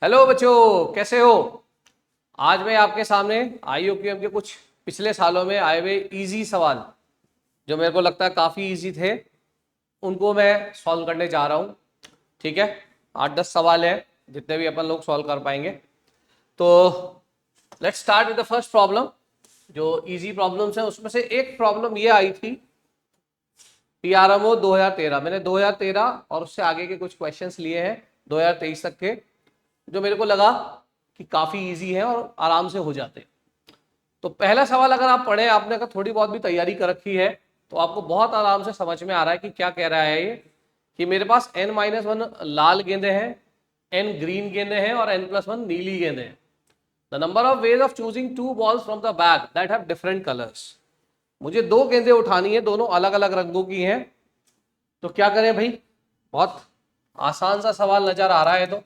Hello बच्चों, कैसे हो। आज मैं आपके सामने आईयूक्यूएम के कुछ पिछले सालों में आए हुए इजी सवाल जो मेरे को लगता है काफ़ी इजी थे, उनको मैं सॉल्व करने जा रहा हूँ। ठीक है, 8-10 सवाल है जितने भी अपन लोग सॉल्व कर पाएंगे। तो let's start with the first problem. जो इजी प्रॉब्लम्स हैं उसमें से एक प्रॉब्लम ये आई थी पीआरएमओ 2013। मैंने 2013 और उससे आगे के कुछ क्वेश्चंस लिए हैं 2023 तक के, जो मेरे को लगा कि काफ़ी इजी है और आराम से हो जाते हैं। तो पहला सवाल अगर आप पढ़े, आपने अगर थोड़ी बहुत भी तैयारी कर रखी है तो आपको बहुत आराम से समझ में आ रहा है कि क्या कह रहा है ये, कि मेरे पास n-1 लाल गेंदे हैं, n ग्रीन गेंदे हैं और n+1 नीली गेंदे हैं। The number of ways of choosing 2 balls from the bag that have different colours. मुझे 2 गेंदें उठानी है, दोनों अलग अलग रंगों की हैं। तो क्या करें भाई, बहुत आसान सा सवाल नजर आ रहा है।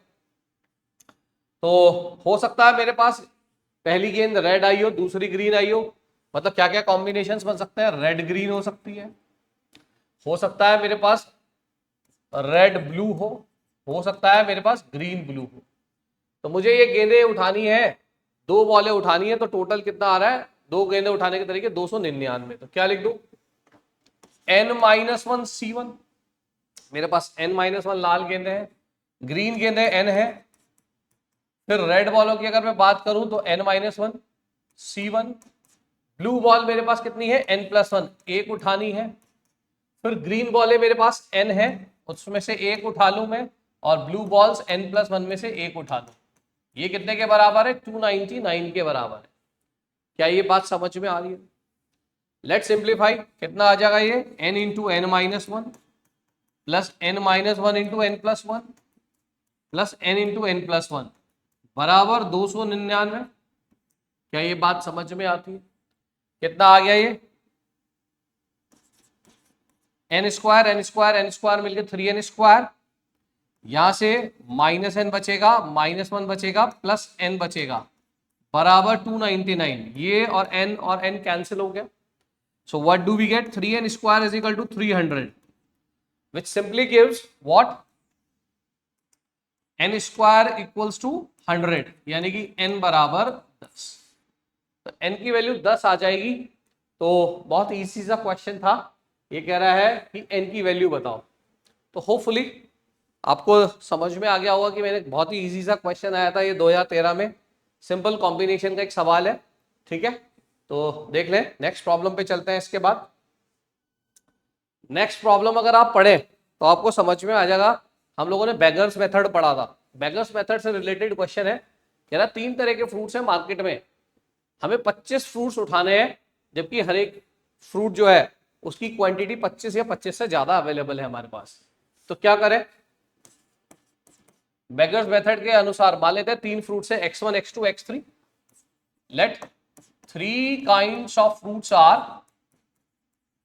तो हो सकता है मेरे पास पहली गेंद रेड आई हो, दूसरी ग्रीन आई हो। मतलब क्या क्या कॉम्बिनेशंस बन सकते हैं, रेड ग्रीन हो सकती है। हो सकता है मेरे पास रेड ब्लू हो सकता है मेरे पास ग्रीन ब्लू हो। तो मुझे ये गेंदें उठानी है, 2 बॉलें उठानी है। तो टोटल कितना आ रहा है, 2 गेंदें उठाने के तरीके 299। तो क्या लिख दो, n-1 C1। मेरे पास n-1 लाल गेंदे हैं, ग्रीन गेंदे n है। फिर रेड बॉलों की अगर मैं बात करूं तो n-1 C1। ब्लू बॉल मेरे पास कितनी है, n+1, एक उठानी है। फिर ग्रीन बॉलें मेरे पास n है, उसमें से एक उठा लूं मैं। और ब्लू बॉल्स n+1 में से एक उठा लूं। ये कितने के बराबर है, 299 के बराबर है। क्या ये बात समझ में आ रही है। लेट सिंप्लीफाई, कितना आ जाएगा ये, n into n-1 plus n-1 into n+1 plus n into n+1 बराबर 299। क्या ये बात समझ में आती है। कितना आ गया ये, n स्क्वायर मिलकर 3n स्क्वायर। यहां से -n बचेगा, -1 बचेगा प्लस n बचेगा बराबर 299। ये और n कैंसिल हो गया। So what do we get, 3n square is equal to 300 which simply gives what, n square equals to 100, यानी कि n बराबर 10। तो n की वैल्यू 10 आ जाएगी। तो बहुत इजी सा क्वेश्चन था। ये कह रहा है कि n की वैल्यू बताओ। तो होपफुली आपको समझ में आ गया होगा कि मैंने बहुत ही इजी सा क्वेश्चन आया था ये 2013 में, सिंपल कॉम्बिनेशन का एक सवाल है। ठीक है, तो देख लें, नेक्स्ट प्रॉब्लम पे चलते हैं। इसके बाद नेक्स्ट प्रॉब्लम अगर आप पढ़े तो आपको समझ में आ जाएगा। हम लोगों ने बेगर्स मेथड पढ़ा था। बेगर्स मेथड से रिलेटेड क्वेश्चन है। कह रहा 3 तरह के फ्रूट्स हैं मार्केट में, हमें 25 फ्रूट्स उठाने हैं, जबकि हर एक फ्रूट जो है उसकी क्वांटिटी 25 या 25 से ज्यादा अवेलेबल है हमारे पास। तो क्या करें, बेगर्स मेथड के अनुसार मान लेते हैं 3 फ्रूट्स है, x1 x2 x3। Let 3 kinds of fruits are,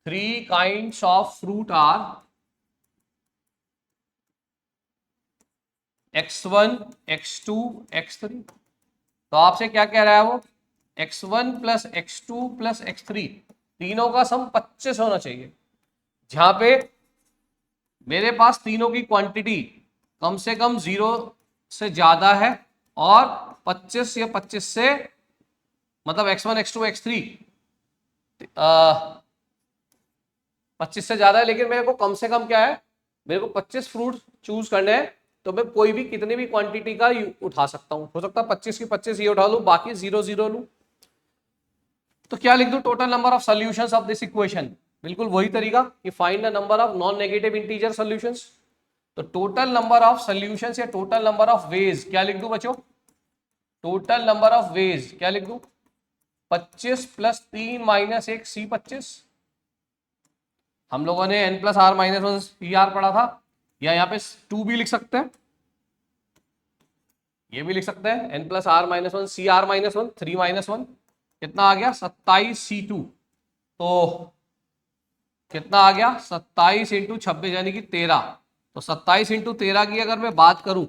3 kinds of fruit are x1 x2 x3। तो आपसे क्या कह रहा है वो, x1 plus x2 plus x3 तीनों का सम 25 होना चाहिए, जहां पे मेरे पास तीनों की क्वांटिटी कम से कम 0 से ज्यादा है और 25 या 25 से, मतलब x1 x2 x3 25 से ज्यादा है। लेकिन मेरे को कम से कम क्या है, मेरे को 25 फ्रूट चूज करने हैं। तो मैं कोई भी कितनी भी क्वांटिटी का उठा सकता हूं। हो सकता है 25 की 25 ये उठा लूं, बाकी 0 लूं। तो क्या लिख दूं, total number of solutions of this equation. बिल्कुल वही तरीका कि find the number of non negative integer solutions. तो टोटल नंबर ऑफ सॉल्यूशंस या टोटल नंबर ऑफ वेज क्या लिख दूं बच्चों, टोटल नंबर ऑफ वेज क्या लिख दूं, 25 प्लस 3 माइनस 1 C25। हम लोगों ने n+r-1 CR पढ़ा था, या यहाँ पे 2 भी लिख सकते हैं, ये भी लिख सकते हैं n+r-1 CR-1 3-1 कितना आ गया 27 C2। तो कितना आ गया 27 इंटू 26 यानी कि 13। तो 27 इंटू 13 की अगर मैं बात करूं,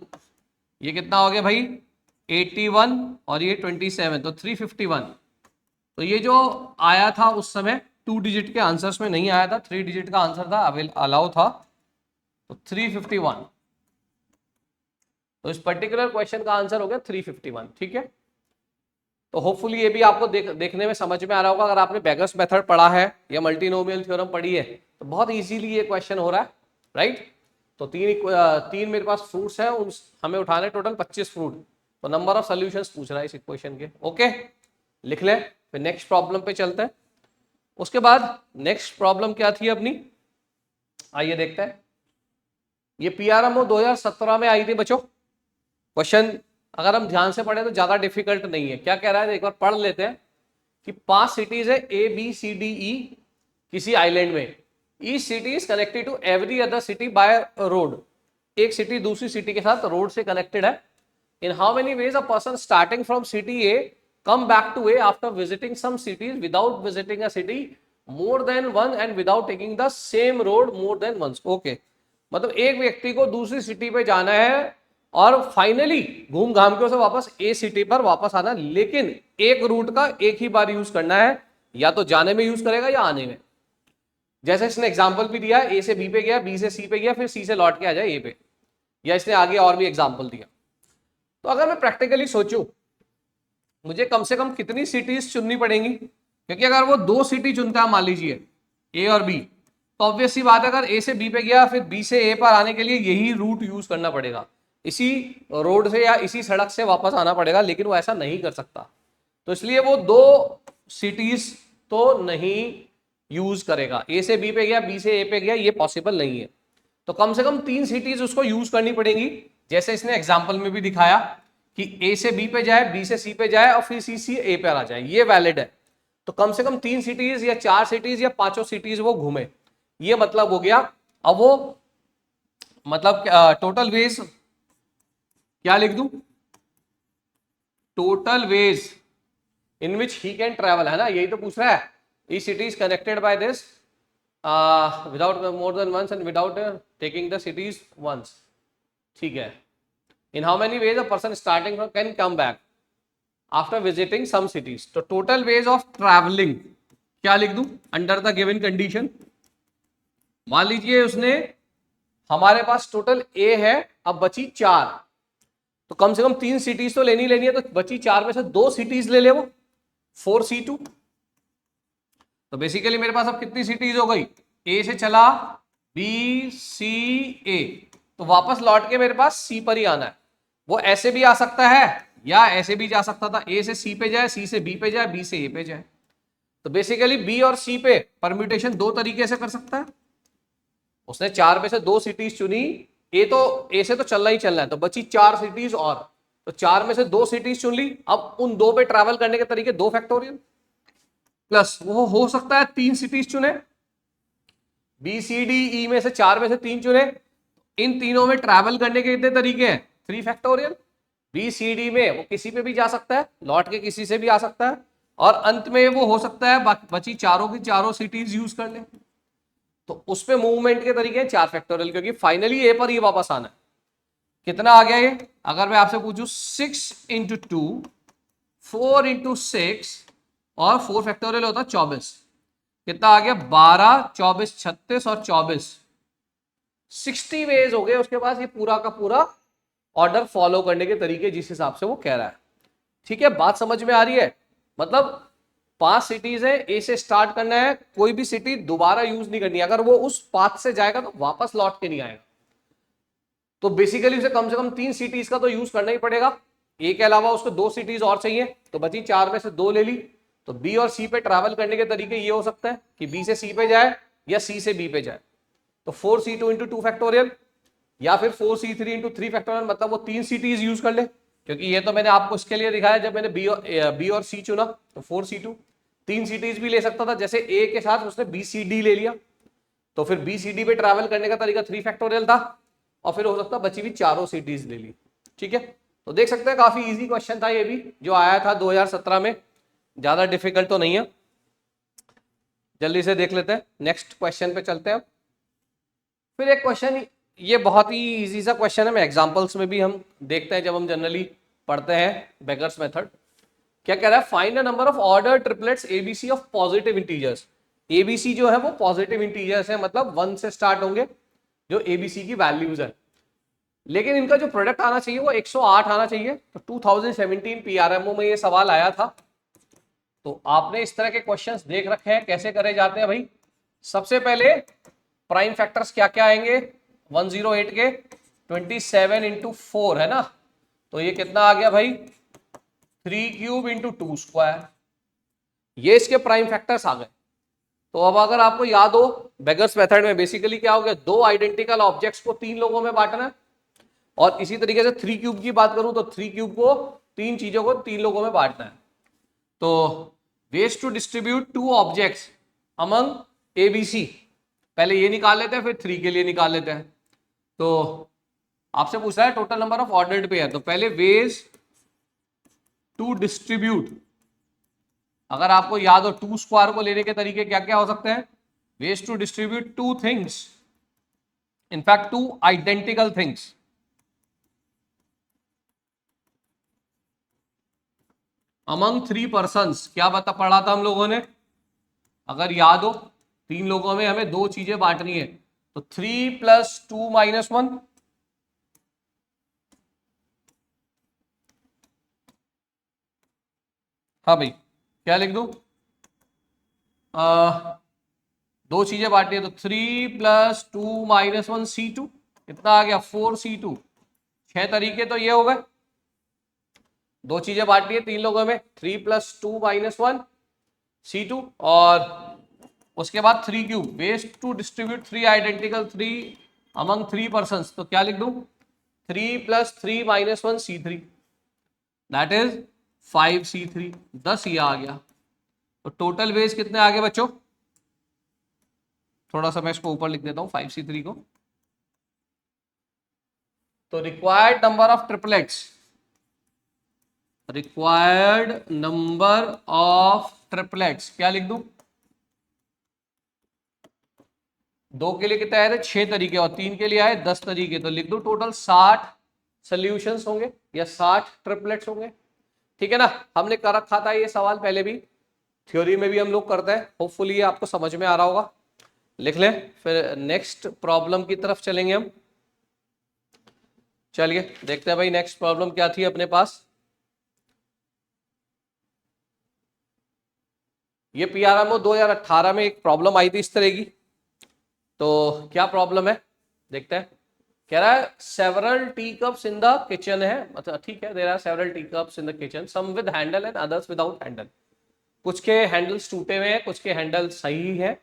ये कितना हो गया भाई 81 और ये 27, तो 351। तो ये जो आया था उस समय 2 डिजिट के आंसर्स में नहीं आया था, 3 डिजिट का आंसर था, अलाउ था। तो 351 तो इस पर्टिकुलर क्वेश्चन का आंसर हो गया 351। ठीक है, तो होपफुली ये भी आपको देखने में समझ में आ रहा होगा। अगर आपने बेगर्स मेथड पढ़ा है या मल्टीनोमियल थ्योरम पढ़ी है तो बहुत इजीली ये क्वेश्चन हो रहा है, राइट। तो तीन मेरे पास फ्रूट्स हैं, उन हमें उठाने टोटल 25 फ्रूट, तो नंबर ऑफ सॉल्यूशंस पूछ रहा है इस इक्वेशन के। ओके, लिख लें, फिर नेक्स्ट प्रॉब्लम पे चलते हैं। उसके बाद नेक्स्ट प्रॉब्लम क्या थी अपनी, आइए देखते हैं। ये पीआरएमओ 2017 में आई थी बच्चों। क्वेश्चन अगर हम ध्यान से पढ़े तो ज्यादा डिफिकल्ट नहीं है। क्या कह रहा है, एक बार पढ़ लेते हैं कि 5 सिटीज है ABCDE किसी आइलैंड में। Each city is connected to every other city by road. एक सिटी दूसरी सिटी के साथ रोड से कनेक्टेड है। In how many ways a person starting from city A come back to A after visiting some cities without visiting a city more than one and without taking the same road more than once. Okay, मतलब एक व्यक्ति को दूसरी city पे जाना है और finally घूम घाम के उसे वापस ए सिटी पर वापस आना, लेकिन एक रूट का एक ही बार यूज करना है, या तो जाने में यूज करेगा या आने में। जैसे इसने एग्जांपल भी दिया, ए से बी पे गया, बी से सी पे गया, फिर सी से लौट के आ जाए ए पे, या इसने आगे और भी एग्जांपल दिया। तो अगर मैं प्रैक्टिकली सोचूं मुझे कम से कम कितनी सिटीज चुननी पड़ेंगी, क्योंकि अगर वो 2 सिटी चुनता है मान लीजिए ए और बी, तो ऑब्वियस सी बात है अगर ए से बी पे गया फिर बी से ए पर आने के लिए यही रूट यूज करना पड़ेगा, इसी रोड से या इसी सड़क से वापस आना पड़ेगा, लेकिन वो ऐसा नहीं कर सकता। तो इसलिए वो 2 सिटीज तो नहीं यूज करेगा। ए से बी पे गया, बी से ए पे गया, ये पॉसिबल नहीं है। तो कम से कम 3 सिटीज उसको यूज करनी पड़ेंगी, जैसे इसने एग्जाम्पल में भी दिखाया कि ए से बी पे जाए, बी से सी पे जाए और फिर सी से ए पे आ जाए, ये वैलिड है। तो कम से कम 3 सिटीज या 4 सिटीज या 5 सिटीज वो घूमे, ये मतलब हो गया। अब वो मतलब टोटल वेज क्या लिख दूं, total ways in which he can travel, है ना, यही तो पूछ रहा है। Each city is connected by this without more than once and without taking the cities once. ठीक है, in how many ways a person starting from can come back after visiting some cities. तो total ways of travelling क्या लिख दूं under the given condition. मान लीजिए उसने, हमारे पास टोटल ए है, अब बची 4, तो कम से कम 3 सिटीज तो लेनी है, तो बची 4 में से 2 सिटीज ले ले वो 4C2। तो बेसिकली मेरे पास अब कितनी सिटीज हो गई, ए से चला BCA, तो वापस लौट के मेरे पास सी पर ही आना है। वो ऐसे भी आ सकता है या ऐसे भी जा सकता था, ए से सी पे जाए, सी से बी पे जाए, बी से ए पे जाए। तो बेसिकली बी और सी पे परम्यूटेशन 2 तरीके से कर सकता है। उसने 4 में से 2 सिटीज चुनी, ए से तो चलना ही चलना है, तो बची 4 सिटीज और, तो 4 में से 2 सिटीज चुन ली। अब उन 2 पे ट्रैवल करने के तरीके 2 फैक्टोरियल प्लस वो हो सकता है 3 सिटीज चुने, BCDE में से 4 में से 3 चुने, इन तीनों में ट्रैवल करने के कितने तरीके हैं 3 फैक्टोरियल। BCD में वो किसी पे भी जा सकता है, लौट के किसी से भी आ सकता है, और अंत में वो हो सकता है बची चारों की चारों सिटीज यूज कर ले। तो उस पे मूवमेंट के तरीके हैं 4 फैक्टोरियल, क्योंकि फाइनली ए पर ही वापस आना है। कितना आ गया ये, अगर मैं आपसे पूछूं 6 × 2 4 × 6 और 4 फैक्टोरियल होता 24, कितना आ गया 12 24 36 और 24, 60 वेज हो गए उसके पास ये पूरा का पूरा ऑर्डर फॉलो करने के तरीके जिस हिसाब से वो कह रहा है। ठीक है, बात समझ में आ रही है। मतलब 5 सिटीज है, ए से स्टार्ट करना है, कोई भी सिटी दोबारा यूज नहीं करनी है, अगर वो उस पाथ से जाएगा तो वापस लौट के नहीं आएगा। तो बेसिकली उसे कम से कम 3 सिटीज का तो यूज करना ही पड़ेगा। ए के अलावा उसको 2 सिटीज और चाहिए, तो बची 4 में से 2 ले ली। तो बी और सी पे ट्रैवल करने के तरीके ये हो सकता है कि बी से सी पे जाए या सी से बी पे जाए। तो 4C2 × 2 फैक्टोरियल या फिर 4C3 × 3 फैक्टोरियल, मतलब वो 3 सिटीज यूज कर ले, क्योंकि ये तो मैंने आपको इसके लिए दिखाया जब मैंने बी और सी चुना। तो 4C2 3 सिटीज भी ले सकता था, जैसे ए के साथ उसने BCD ले लिया, तो फिर BCD पे ट्रैवल करने का तरीका 3 फैक्टोरियल था, और फिर हो सकता बची हुई चारों सिटीज ले ली। ठीक है, तो देख सकते हैं काफी इजी क्वेश्चन था ये भी, जो आया था 2017 में, ज्यादा डिफिकल्ट तो नहीं है। जल्दी से देख लेते हैं, नेक्स्ट क्वेश्चन पे चलते हैं। फिर एक क्वेश्चन, ये बहुत ही इजी सा क्वेश्चन है, मैं एग्जांपल्स में भी हम देखते हैं जब हम जनरली पढ़ते हैं बेगर्स मेथड। क्या कह रहा है, find the number of order triplets ABC of positive integers. ABC जो है वो पॉजिटिव इंटीजर्स है, मतलब 1 से स्टार्ट होंगे जो ABC की वैल्यूज है। लेकिन इनका जो प्रोडक्ट आना चाहिए वो 108 आना चाहिए। तो 2017 पीआरएमओ में ये सवाल आया था। तो आपने इस तरह के क्वेश्चंस देख रखे हैं कैसे करे जाते हैं भाई। सबसे पहले प्राइम फैक्टर्स क्या क्या आएंगे 108 के 27 × 4 है ना, तो ये कितना आ गया भाई 3³ × 2²। ये इसके प्राइम फैक्टर्स आ गए। तो अब अगर आपको याद हो बेगर्स मेथड में बेसिकली क्या हो गया, दो आइडेंटिकल ऑब्जेक्ट्स को तीन लोगों में बांटना है, और इसी तरीके से 3³ की बात करूं तो 3³ को तीन चीजों को तीन लोगों में बांटना है। तो ways to distribute two objects among A B C, पहले ये निकाल लेते हैं फिर 3 के लिए निकाल लेते हैं। तो आपसे पूछ रहा है total number of ordered pair, तो पहले वेज टू डिस्ट्रीब्यूट, अगर आपको याद हो 2² को लेने के तरीके क्या क्या हो सकते हैं, ways to distribute two things, in fact two identical things, among 3 persons. क्या बता पढ़ा था हम लोगों ने, अगर याद हो तीन लोगों में हमें दो चीजें बांटनी है, तो 3 + 2 - 1, हाँ भाई क्या लिख दूं, दो चीजें बांटनी है तो 3 + 2 - 1 C2, कितना आ गया 4 C2। 6 तरीके तो ये हो गए, दो चीजें बांटनी है तीन लोगों में, 3 + 2 - 1 C2, और उसके बाद 3³ ways to distribute 3 identical 3 among 3 persons, तो क्या लिख दूं 3 + 3 - 1 C3, दैट इज 5 C3, 10 ये आ गया। तो टोटल वेज कितने आ गए बच्चों, थोड़ा सा मैं इसको ऊपर लिख देता हूं 5 C3 को। तो required number of triplets, required number of triplets क्या लिख दूं, दो के लिए कितने आए थे 6 तरीके और तीन के लिए आए 10 तरीके, तो लिख दो टोटल 60 सॉल्यूशंस होंगे या 60 ट्रिपलेट्स होंगे। ठीक है ना, हमने कर रखा था ये सवाल पहले भी, थ्योरी में भी हम लोग करते हैं, होपफुली ये आपको समझ में आ रहा होगा। लिख लें, फिर नेक्स्ट प्रॉब्लम की तरफ चलेंगे हम। चलिए देखते हैं भाई नेक्स्ट प्रॉब्लम क्या थी अपने पास। ये पीआरएमओ 2018 में एक प्रॉब्लम आई थी इस तरह की। तो क्या प्रॉब्लम है देखते हैं। कह रहा है several tea cups in the kitchen है, मतलब ठीक है, there are several tea cups in the kitchen, some with handle and others without handle. कुछ के हैंडल्स टूटे हुए हैं, कुछ के हैंडल सही है।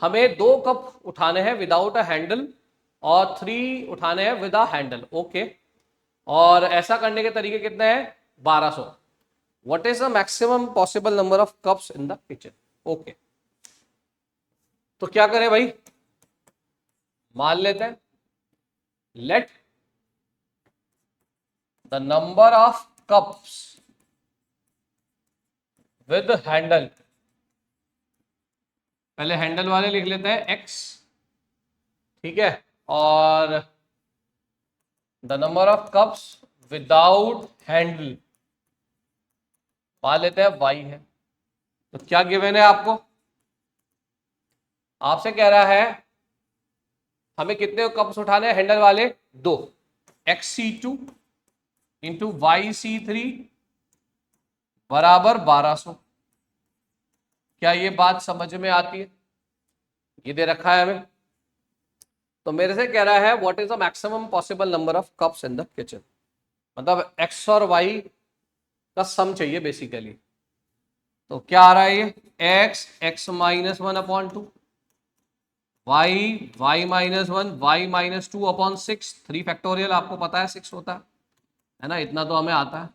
हमें 2 कप उठाने हैं विदाउट अ हैंडल और 3 उठाने हैं विद अ हैंडल, ओके। और ऐसा करने के तरीके कितने हैं 1200। What is the maximum possible number of cups in the kitchen, okay. तो क्या करें भाई, मान लेते हैं let the number of cups with handle, पहले हैंडल वाले लिख लेते हैं x, ठीक है, और the number of cups without handle मान लेते हैं y है। तो क्या गिवन है आपको, आपसे कह रहा है हमें कितने कप्स उठाने हैं हैंडल वाले 2, XC2 × YC3 बराबर 1200। क्या ये बात समझ में आती है, ये दे रखा है हमें। तो मेरे से कह रहा है what is the maximum possible number of cups in the kitchen, मतलब x और y का सम चाहिए बेसिकली। तो क्या आ रहा है ये x x - 1/2, y y - 1 y - 2/6, 3 factorial आपको पता है 6 होता है ना, इतना तो हमें आता है।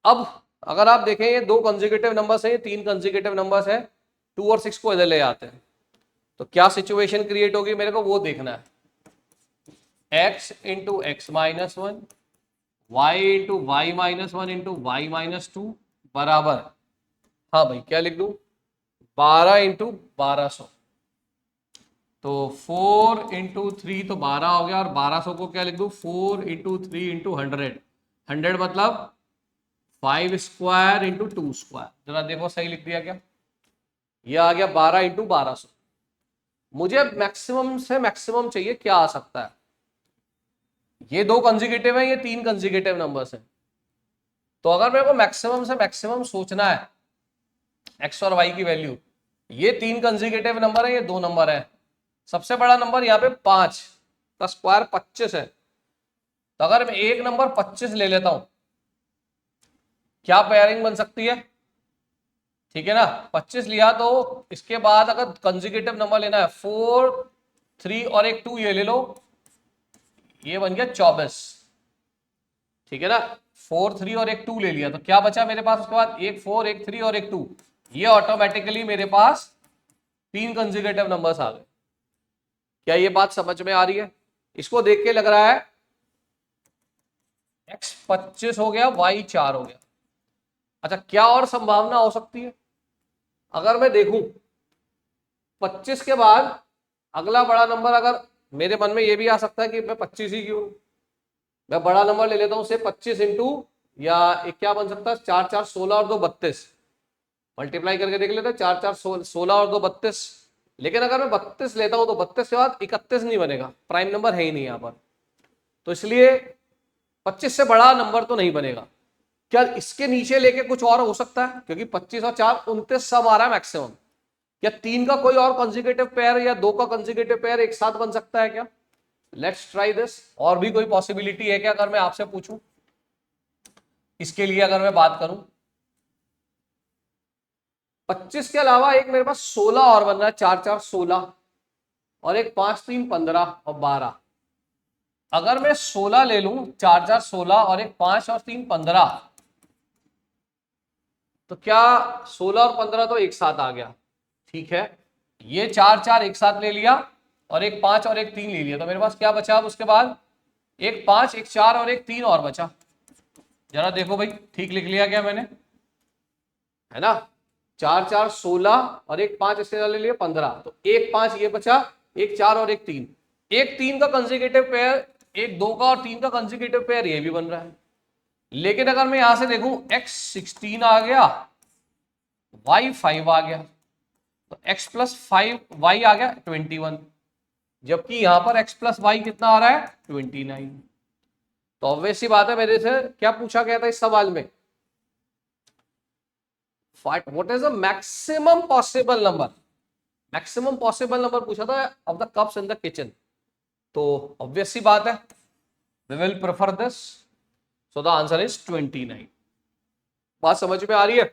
अब अगर आप देखें ये 2 कंसेक्यूटिव नंबर्स है, ये 3 कंसेक्यूटिव नंबर्स है, 2 और 6 को इधर ले आते हैं तो क्या सिचुएशन क्रिएट होगी मेरे को वो देखना है। x × x - 1 y × y - 1 × y - 2 बराबर, हाँ भाई क्या लिख दूं 12 × 1200। तो 4 × 3 तो 12 हो गया, और 1200 को क्या लिख दूं 4 × 3 × 100, 100 मतलब 5² × 2²। जरा देखो सही लिख दिया क्या, ये आ गया 12 × 1200। मुझे मैक्सिमम से मैक्सिमम चाहिए क्या आ सकता है, ये 2 कंसेक्यूटिव है, ये 3 कंसेक्यूटिव नंबर्स हैं। तो अगर मेरे को मैक्सिमम से मैक्सिमम सोचना है एक्स और वाई की वैल्यू, ये 3 कंसेक्यूटिव नंबर है, ये 2 नंबर है। सबसे बड़ा नंबर यहाँ पे 5 का स्क्वायर 25 है। तो अगर मैं एक नंबर 25 ले लेता हूं, क्या पेयरिंग बन सकती है? ठीक है ना, 25 लिया तो इसके बाद अगर कंसेक्यूटिव नंबर लेना है 4, 3 और एक 2 ये ले लो, ये बन गया 24। ठीक है ना, 4, 3 और एक 2 ले लिया तो क्या बचा मेरे पास? उसके बाद एक 4, एक 3 और एक 2, ये ऑटोमेटिकली मेरे पास 3 कंसेक्यूटिव नंबर्स आ गए। क्या ये बात समझ में आ रही है? इसको देख के लग रहा है x 25 हो गया, y 4 हो गया। अच्छा, क्या और संभावना हो सकती है? अगर मैं देखूं 25 के बाद अगला बड़ा नंबर, अगर मेरे मन में ये भी आ सकता है कि मैं 25 ही क्यों, मैं बड़ा नंबर ले लेता हूं, से 25 इंटू, या एक क्या बन सकता है, 4 4 16 और 2 32, मल्टीप्लाई करके देख लेते हैं, 4 4 16 और 2 32। लेकिन अगर मैं 32 लेता हूं तो 32 के बाद 31 नहीं बनेगा, प्राइम नंबर है ही नहीं यहां पर, तो इसलिए 25 से बड़ा नंबर तो नहीं बनेगा। क्या इसके नीचे लेके कुछ और हो सकता है? क्योंकि 25 और 4 29 सब आ रहा है मैक्सिमम। क्या 3 का कोई और कंसेक्यूटिव पेयर या 2 का कंसेक्यूटिव पेयर एक साथ बन सकता है क्या? Let's try this. और भी कोई पॉसिबिलिटी है क्या, अगर मैं आपसे पूछूं इसके लिए? अगर मैं बात करूं 25 के अलावा एक मेरे पास 16 और बन रहा है, 4 4 16 और एक 5 3 15 और 12। अगर मैं 16 ले लूं, 4 4 16 और एक 5 और 3 15, तो क्या 16 और 15 तो एक साथ आ गया? ठीक है, ये 4 4 एक साथ ले लिया और एक 5 और एक 3 ले लिया, तो मेरे पास क्या बचा? अब उसके बाद एक 5 एक 4 और एक 3 और बचा। जरा देखो भाई, ठीक लिख लिया क्या मैंने? है ना, 4 4 16 और एक 5 इससे ले लिया 15, तो एक 5 ये बचा, एक 4 और एक 3, एक 3 का कंसेक्यूटिव पेयर, एक 2 का और 3 का कंसेक्यूटिव पेयर ये भी बन रहा है। लेकिन अगर मैं यहां से देखूं x 16 आ गया, y 5 आ गया, तो x प्लस 5 y आ गया 21, जबकि यहां पर x प्लस वाई कितना आ रहा है? 29। तो ऑब्वियस सी बात है, मेरे से क्या पूछा गया था इस सवाल में? What is the maximum possible number? Maximum possible number पूछा था of the cups in the kitchen. तो ऑब्वियस सी बात है, we will prefer this, so the answer is 29। बात समझ में आ रही है?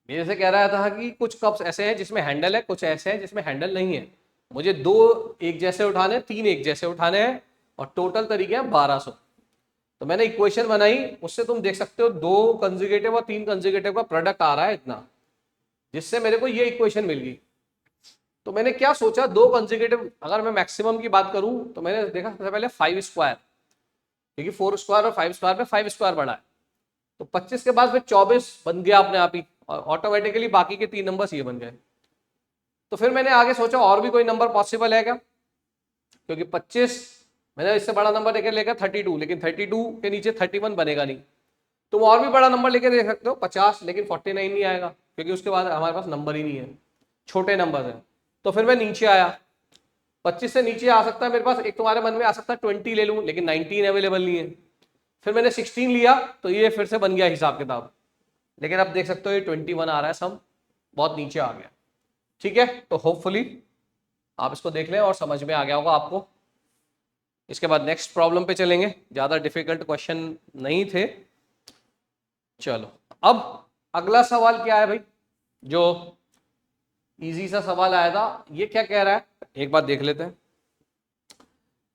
मेरे से कह रहा था कि कुछ कप्स ऐसे हैं जिसमें हैंडल है, कुछ ऐसे हैं जिसमें हैंडल नहीं है, मुझे 2 एक जैसे उठाने हैं, 3 एक जैसे उठाने हैं, और टोटल तरीके हैं 1200। तो मैंने इक्वेशन बनाई, उससे तुम देख सकते हो 2 कंसेक्यूटिव और 3 कंसेक्यूटिव का प्रोडक्ट आ रहा है इतना, जिससे मेरे को ये इक्वेशन मिल गई। तो मैंने क्या सोचा, 2 कंसेक्यूटिव, अगर मैं मैक्सिमम की बात करूं तो मैंने देखा सबसे पहले 5 स्क्वायर, क्योंकि 4 स्क्वायर और 5 स्क्वायर में 5 स्क्वायर बड़ा है, तो 25 के बाद फिर 24 बन गया अपने आप ही, और ऑटोमेटिकली बाकी के 3 नंबर ये बन गए। तो फिर मैंने आगे सोचा और भी कोई नंबर पॉसिबल है क्या, क्योंकि 25 मैंने इससे बड़ा नंबर लेकर लेकर 32, लेकिन 32 के नीचे 31 बनेगा नहीं। तुम और भी बड़ा नंबर लेके देख सकते हो 50, लेकिन 49 नहीं आएगा, क्योंकि उसके बाद हमारे पास नंबर ही नहीं है, छोटे नंबर है। तो फिर मैं नीचे आया, 25 से नीचे आ सकता है मेरे पास, एक तुम्हारे मन में आ सकता है 20 ले लूं, लेकिन 19 अवेलेबल नहीं है। फिर मैंने 16 लिया, तो ये फिर से बन गया हिसाब किताब, लेकिन अब देख सकते हो ये 21 आ रहा है, सम बहुत नीचे आ गया। ठीक है, तो होपफुली आप इसको देख लें और समझ में आ गया होगा आपको। इसके बाद नेक्स्ट प्रॉब्लम पे चलेंगे, ज्यादा डिफिकल्ट क्वेश्चन नहीं थे। चलो, अब अगला सवाल क्या है भाई, जो इजी सा सवाल आया था, ये क्या कह रहा है एक बार देख लेते हैं।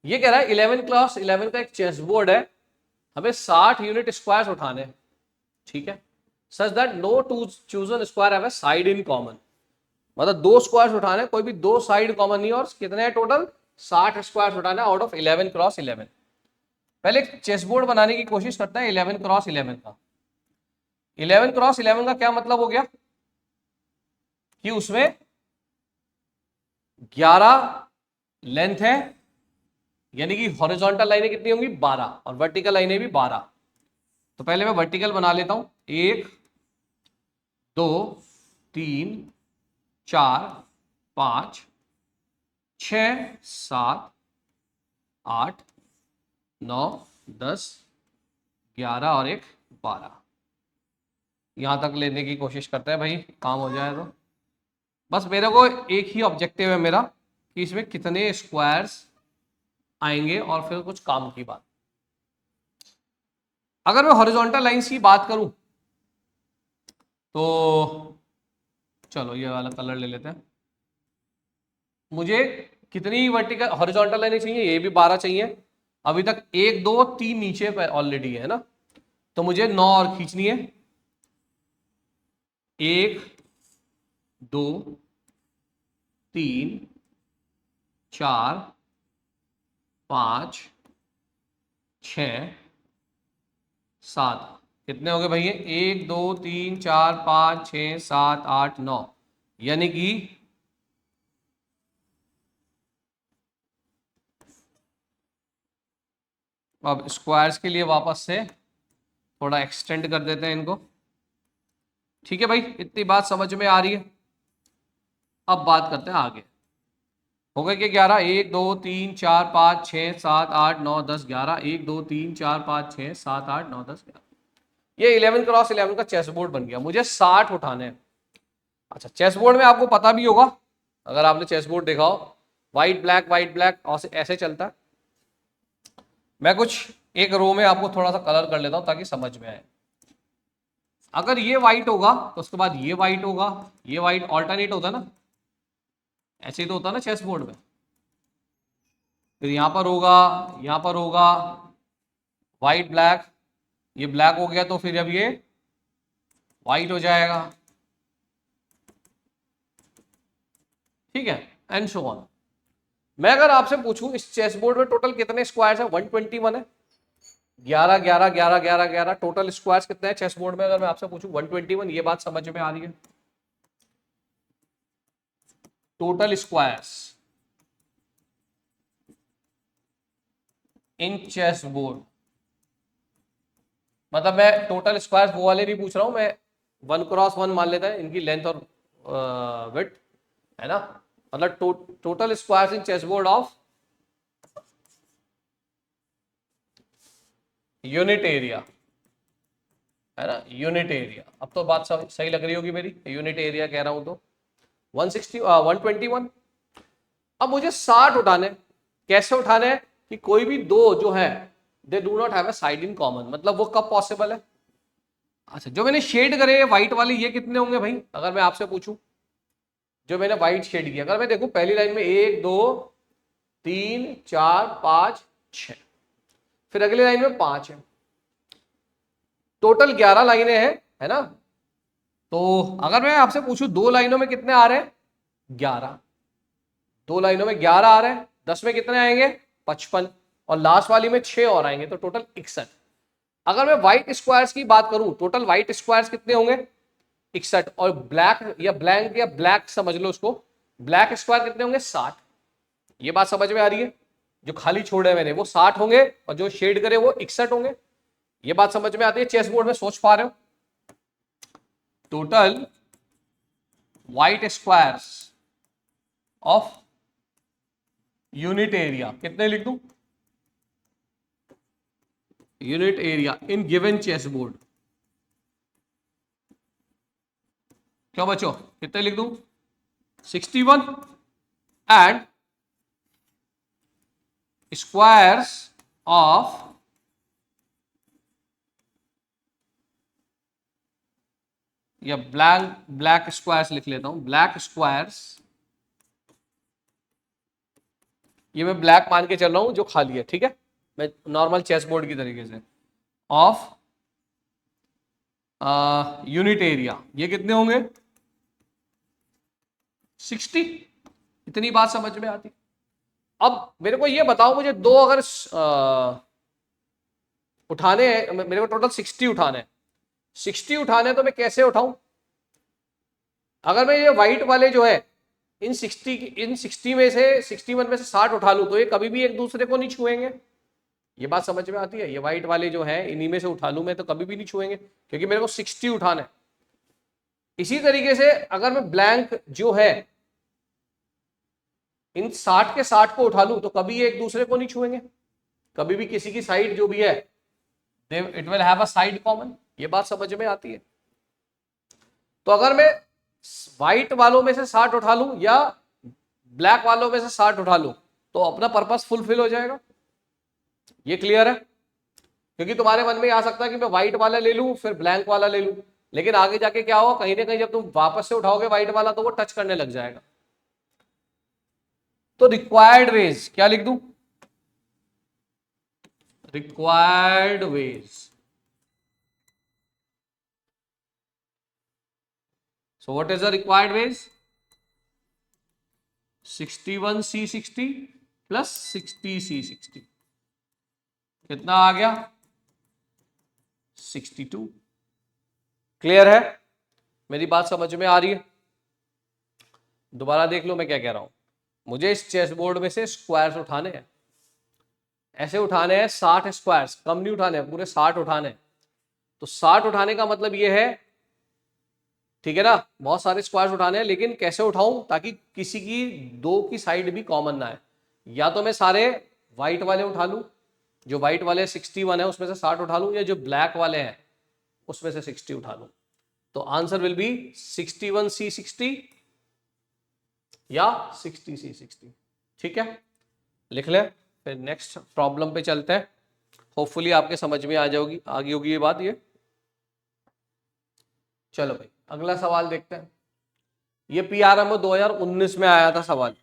ये कह रहा है 11 क्लास 11 का एक चेस बोर्ड है, हमें 60 यूनिट स्क्वायर्स उठाने हैं। ठीक है, such that no two chosen square have a side in common, मतलब 2 स्क्वायर्स उठाने, कोई भी 2 साइड कॉमन नहीं, और कितने हैं टोटल? 60 स्क्वायर्स उठाना आउट ऑफ 11 क्रॉस 11। पहले एक चेस बोर्ड बनाने की कोशिश करते हैं 11 क्रॉस 11 का। 11 क्रॉस 11 का क्या मतलब हो गया कि उसमें 11 लेंथ है, यानी कि हॉरिजॉन्टल लाइनें कितनी होंगी? 12, और वर्टिकल लाइनें भी 12। तो पहले मैं वर्टिकल बना लेता हूं, 1 2 3 4 5 6 7 8 9, 10, 11 और एक 12, यहां तक लेने की कोशिश करते हैं भाई, काम हो जाए तो। बस मेरे को एक ही ऑब्जेक्टिव है मेरा कि इसमें कितने स्क्वायर्स आएंगे और फिर कुछ काम की बात। अगर मैं हॉरिजॉन्टल लाइंस की बात करूं तो चलो ये वाला कलर ले लेते हैं। मुझे कितनी वर्टिकल हॉरिजॉन्टल लाइनें चाहिए, ये भी 12 चाहिए। अभी तक 1 2 3 नीचे पे ऑलरेडी है ना, तो मुझे 9 और खींचनी है। 1 2 3 4 5 6 7, कितने हो गए भैया? 1 2 3 4 5 6 7 8 9, यानी कि अब स्क्वायर्स के लिए वापस से थोड़ा एक्सटेंड कर देते हैं इनको। ठीक है भाई, इतनी बात समझ में आ रही है। अब बात करते हैं आगे। हो गए कि 11, 1 2 3 4 5 6 7 8 9 10 11, 1 2 3 4 5 6 7 8 9 10 11, ये 11 क्रॉस 11 का चेस बोर्ड बन गया। मुझे 60 उठाने हैं। अच्छा, चेस बोर्ड में आपको पता भी होगा, अगर आपने चेस बोर्ड देखा हो, व्हाइट ब्लैक ऐसे चलता है। मैं कुछ एक रो में आपको थोड़ा सा कलर कर लेता हूं ताकि समझ में आए। अगर ये व्हाइट होगा तो उसके बाद ये व्हाइट होगा, ये व्हाइट ऑल्टरनेट होता है ना, ऐसे ही तो होता है ना चेस बोर्ड में। फिर यहां पर होगा, यहां पर होगा व्हाइट ब्लैक, ये ब्लैक हो गया तो फिर अब ये व्हाइट हो जाएगा। ठीक है, एंड सो ऑन। मैं अगर आपसे पूछूं इस चेस बोर्ड में टोटल कितने स्क्वायर्स है? 121 है। 11 11 11 11 11 टोटल स्क्वायर्स कितने हैं चेस बोर्ड में? अगर मैं आपसे पूछूं 121, ये बात समझ में आ रही है? Total squares in chess board, मतलब मैं टोटल स्क्वायर्स वो वाले नहीं पूछ रहा हूं मैं, 1 क्रॉस 1 मान लेता है इनकी लेंथ और विड्थ, है ना। मतलब total squares in chess board of unit area, है ना, यूनिट एरिया। अब तो बात सही लग रही होगी मेरी, यूनिट एरिया कह रहा हूं तो 121। अब मुझे 60 उठाने। कैसे उठाने हैं? कि कोई भी दो जो है they do not have a side in common. मतलब वो कब पॉसिबल है? अच्छा, जो मैंने शेड करे व्हाइट वाले, ये कितने होंगे भाई? अगर मैं आपसे पूछूं, जो मैंने व्हाइट शेड किया, अगर मैं देखूं पहली लाइन में 1 2 3 4 5 6, फिर अगली लाइन में 5 है, टोटल 11 लाइनें हैं, है ना। तो अगर मैं आपसे पूछूं दो लाइनों में कितने आ रहे हैं? 11। दो लाइनों में 11 आ रहे हैं, 10 में कितने आएंगे? 55, और लास्ट वाली में 6 और आएंगे, तो टोटल 61। अगर मैं व्हाइट स्क्वायर्स की बात करूं, टोटल व्हाइट स्क्वायर्स कितने होंगे? 61। और ब्लैक या ब्लैंक या ब्लैक समझ लो उसको, ब्लैक स्क्वायर कितने होंगे? 60। ये बात समझ में आ रही है? जो खाली छोड़े मैंने वो 60 होंगे और जो शेड करे वो 61 होंगे। ये बात समझ में आती है? चेस बोर्ड में सोच पा रहे हो? Total white squares of unit area कितने लिख दूं? Unit area in given chess board, क्या बच्चों कितने लिख दूं? 61। एंड स्क्वायर्स ऑफ या ब्लैक स्क्वायर्स लिख लेता हूं, ब्लैक स्क्वायर्स, ये मैं ब्लैक मान के चल रहा हूं जो खाली है, ठीक है, मैं नॉर्मल चेस बोर्ड की तरीके से, ऑफ यूनिट एरिया, ये कितने होंगे? 60। इतनी बात समझ में आती। अब मेरे को ये बताओ, मुझे दो अगर उठाने हैं, मेरे को टोटल 60 उठाने हैं। 60 उठाने तो मैं कैसे उठाऊं? अगर मैं ये व्हाइट वाले जो है इन 60 में से 61 में से 60 उठा लूं तो ये कभी भी एक दूसरे को नहीं छुएंगे। ये बात समझ में आती है? ये व्हाइट वाले जो है इन्हीं में से उठा लूं मैं तो कभी भी नहीं छुएंगे, क्योंकि मेरे को 60 उठाना है। इसी तरीके से अगर मैं ब्लैंक जो है इन 60 के 60 को उठा लूं तो कभी ये एक दूसरे को नहीं छुएंगे। कभी भी किसी की साइड जो भी है it will have a side common, ये बात समझ में आती है। तो अगर मैं व्हाइट वालों में से 60 उठा लूं या ब्लैक वालों में से 60 उठा लूं तो अपना पर्पस फुलफिल हो जाएगा। ये क्लियर है? क्योंकि तुम्हारे मन में आ सकता है कि मैं व्हाइट वाला ले लूं फिर ब्लैंक वाला ले लूं, लेकिन आगे जाके क्या होगा, कहीं ना कहीं जब तुम वापस से उठाओगे व्हाइट वाला तो वो टच करने लग जाएगा। तो रिक्वायर्ड वेज क्या लिख दूं? Required ways. So what is the required ways? 61C60 plus 60C60 कितना आ गया? 62। क्लियर है? मेरी बात समझ में आ रही है? दोबारा देख लो मैं क्या कह रहा हूं। मुझे इस चेस बोर्ड में से स्क्वायर्स उठाने हैं, ऐसे उठाने हैं 60 स्क्वायर्स, कम नहीं उठाने हैं, पूरे 60 उठाने हैं। तो 60 उठाने का मतलब ये है, ठीक है ना, बहुत सारे स्क्वायर्स उठाने हैं, लेकिन कैसे उठाऊं ताकि किसी की दो की साइड भी कॉमन ना है। या तो मैं सारे व्हाइट वाले उठा लूं, जो व्हाइट वाले 61 है उसमें से 60 उठा लूं, या जो ब्लैक वाले हैं उसमें से 60 उठा लूं। तो आंसर विल बी 61C60 या 60C60। ठीक है, लिख लें, फिर नेक्स्ट प्रॉब्लम पे चलते हैं। होपफुली आपके समझ में आ जाओगी, आ गई होगी ये बात। ये चलो भाई अगला सवाल देखते हैं। ये PRMO 2019 में आया था सवाल।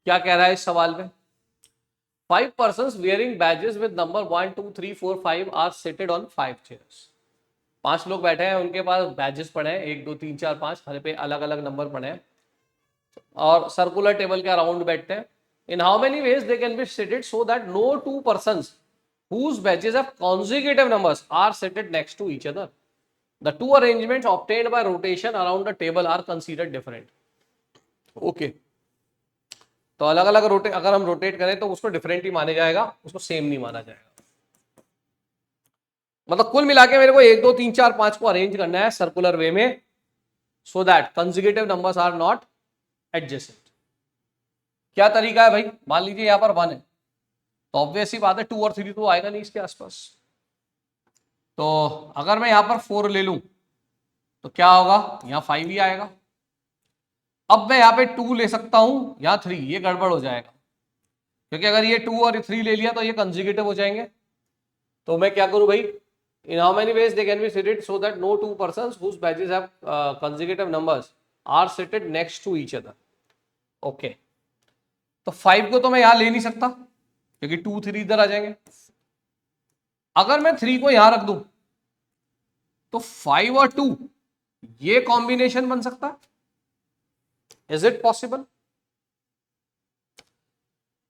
क्या कह रहा है इस सवाल में? 5 persons wearing badges with number 1 2 3 4 5 are seated on 5 chairs। 5 लोग बैठे हैं, उनके पास बैजेस पड़े हैं 1 2 3 4 5, हर पे अलग अलग नंबर पड़े हैं और सर्कुलर टेबल के अराउंड बैठते हैं। इन how many ways they can B seated so that no two persons whose badges have consecutive numbers are seated next to each other। The two arrangements obtained by rotation around the table are considered different। Okay, तो अलग अलग rotate, अगर हम rotate करें तो उसको different ही माने जाएगा, उसको सेम नहीं माना जाएगा। मतलब कुल मिला के मेरे को 1 2 3 4 5 को अरेंज करना है सर्कुलर वे में, so that consecutive numbers are not adjacent. क्या तरीका है भाई? मान लीजिए यहाँ पर 1 है तो ऑब्वियस ही बात है 2 और 3 तो आएगा नहीं इसके आसपास। तो अगर मैं यहाँ पर 4 ले लूं तो क्या होगा, यहाँ 5 ही आएगा। अब मैं यहाँ पे 2 ले सकता हूं, यहाँ 3, ये गड़बड़ हो जाएगा क्योंकि अगर ये 2 और 3 ले लिया तो ये कंसेक्यूटिव हो जाएंगे। तो मैं क्या करूं भाई, in how many ways they can be seated so that no two persons whose badges have consecutive numbers are seated next to each other. Okay, तो 5 को तो मैं यहां ले नहीं सकता क्योंकि 2 3 इधर आ जाएंगे। अगर मैं 3 को यहां रख दूं तो 5 और 2 ये कॉम्बिनेशन बन सकता है। Is it possible?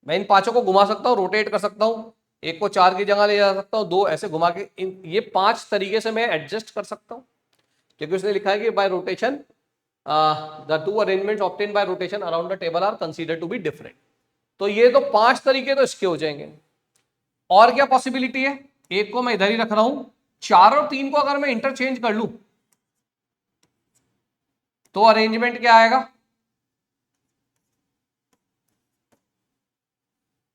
मैं इन 5 को घुमा सकता हूं, रोटेट कर सकता हूं, एक को 4 की जगह ले जा सकता हूं, 2 ऐसे घुमा के, ये 5 तरीके से मैं एडजस्ट कर सकता हूं क्योंकि उसने लिखा है कि by rotation the two arrangements obtained by rotation around the table are considered to be different. तो ये तो 5 तरीके तो इसके हो जाएंगे। और क्या पॉसिबिलिटी है? एक को मैं इधर ही रख रहा हूं, 4 और 3 को अगर मैं इंटरचेंज कर लूं तो अरेंजमेंट क्या आएगा?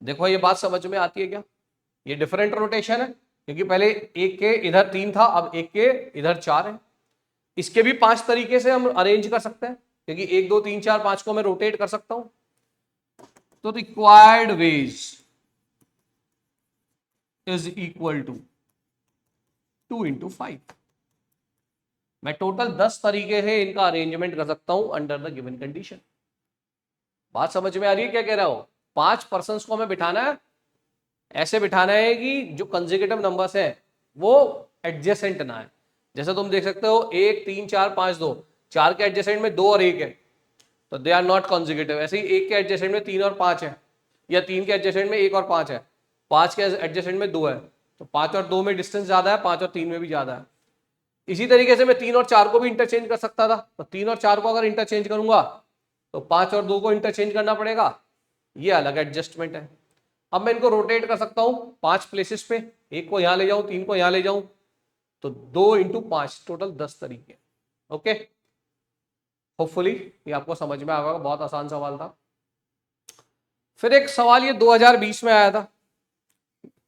देखो ये बात समझ में आती है क्या? ये डिफरेंट रोटेशन है क्योंकि पहले एक के इधर 3 था, अब एक के इधर 4 है। इसके भी 5 तरीके से हम अरेंज कर सकते हैं क्योंकि 1 2 3 4 5 को मैं रोटेट कर सकता हूं। तो required ways is equal to 2 into 5। मैं टोटल 10 तरीके से इनका अरेंजमेंट कर सकता हूं अंडर द गिवन कंडीशन। बात समझ में आ रही है क्या कह रहा हूं? 5 पर्संस को हमें बिठाना है, ऐसे बिठाना है कि जो कंसेक्यूटिव नंबर्स है वो एडजेसेंट ना है। जैसे तुम देख सकते हो 1 3 4 5 2, 4 के एडजेसेंट में 2 और 1 है तो दे आर नॉट कंसेक्यूटिव। ऐसे ही 1 के एडजेसेंट में 3 और 5 है, या 3 के एडजेसेंट में 1 और 5 है, 5 के एडजेसेंट में 2 है, तो 5 और 2 में डिस्टेंस ज्यादा है, 5 और 3 में भी ज्यादा है। इसी तरीके से मैं 3 और 4 को भी इंटरचेंज कर सकता था, तो 3 और 4 को अगर इंटरचेंज करूंगा तो 5 और 2 को इंटरचेंज करना पड़ेगा, ये अलग एडजस्टमेंट है। अब मैं इनको रोटेट कर सकता हूं 5 प्लेसेस पे, एक को यहां ले जाऊं, 3 को यहां ले जाऊं, तो 2 into 5 टोटल 10 तरीके। ओके, होपफुली ये आपको समझ में आ गया, बहुत आसान सवाल था। फिर एक सवाल ये 2020 में आया था,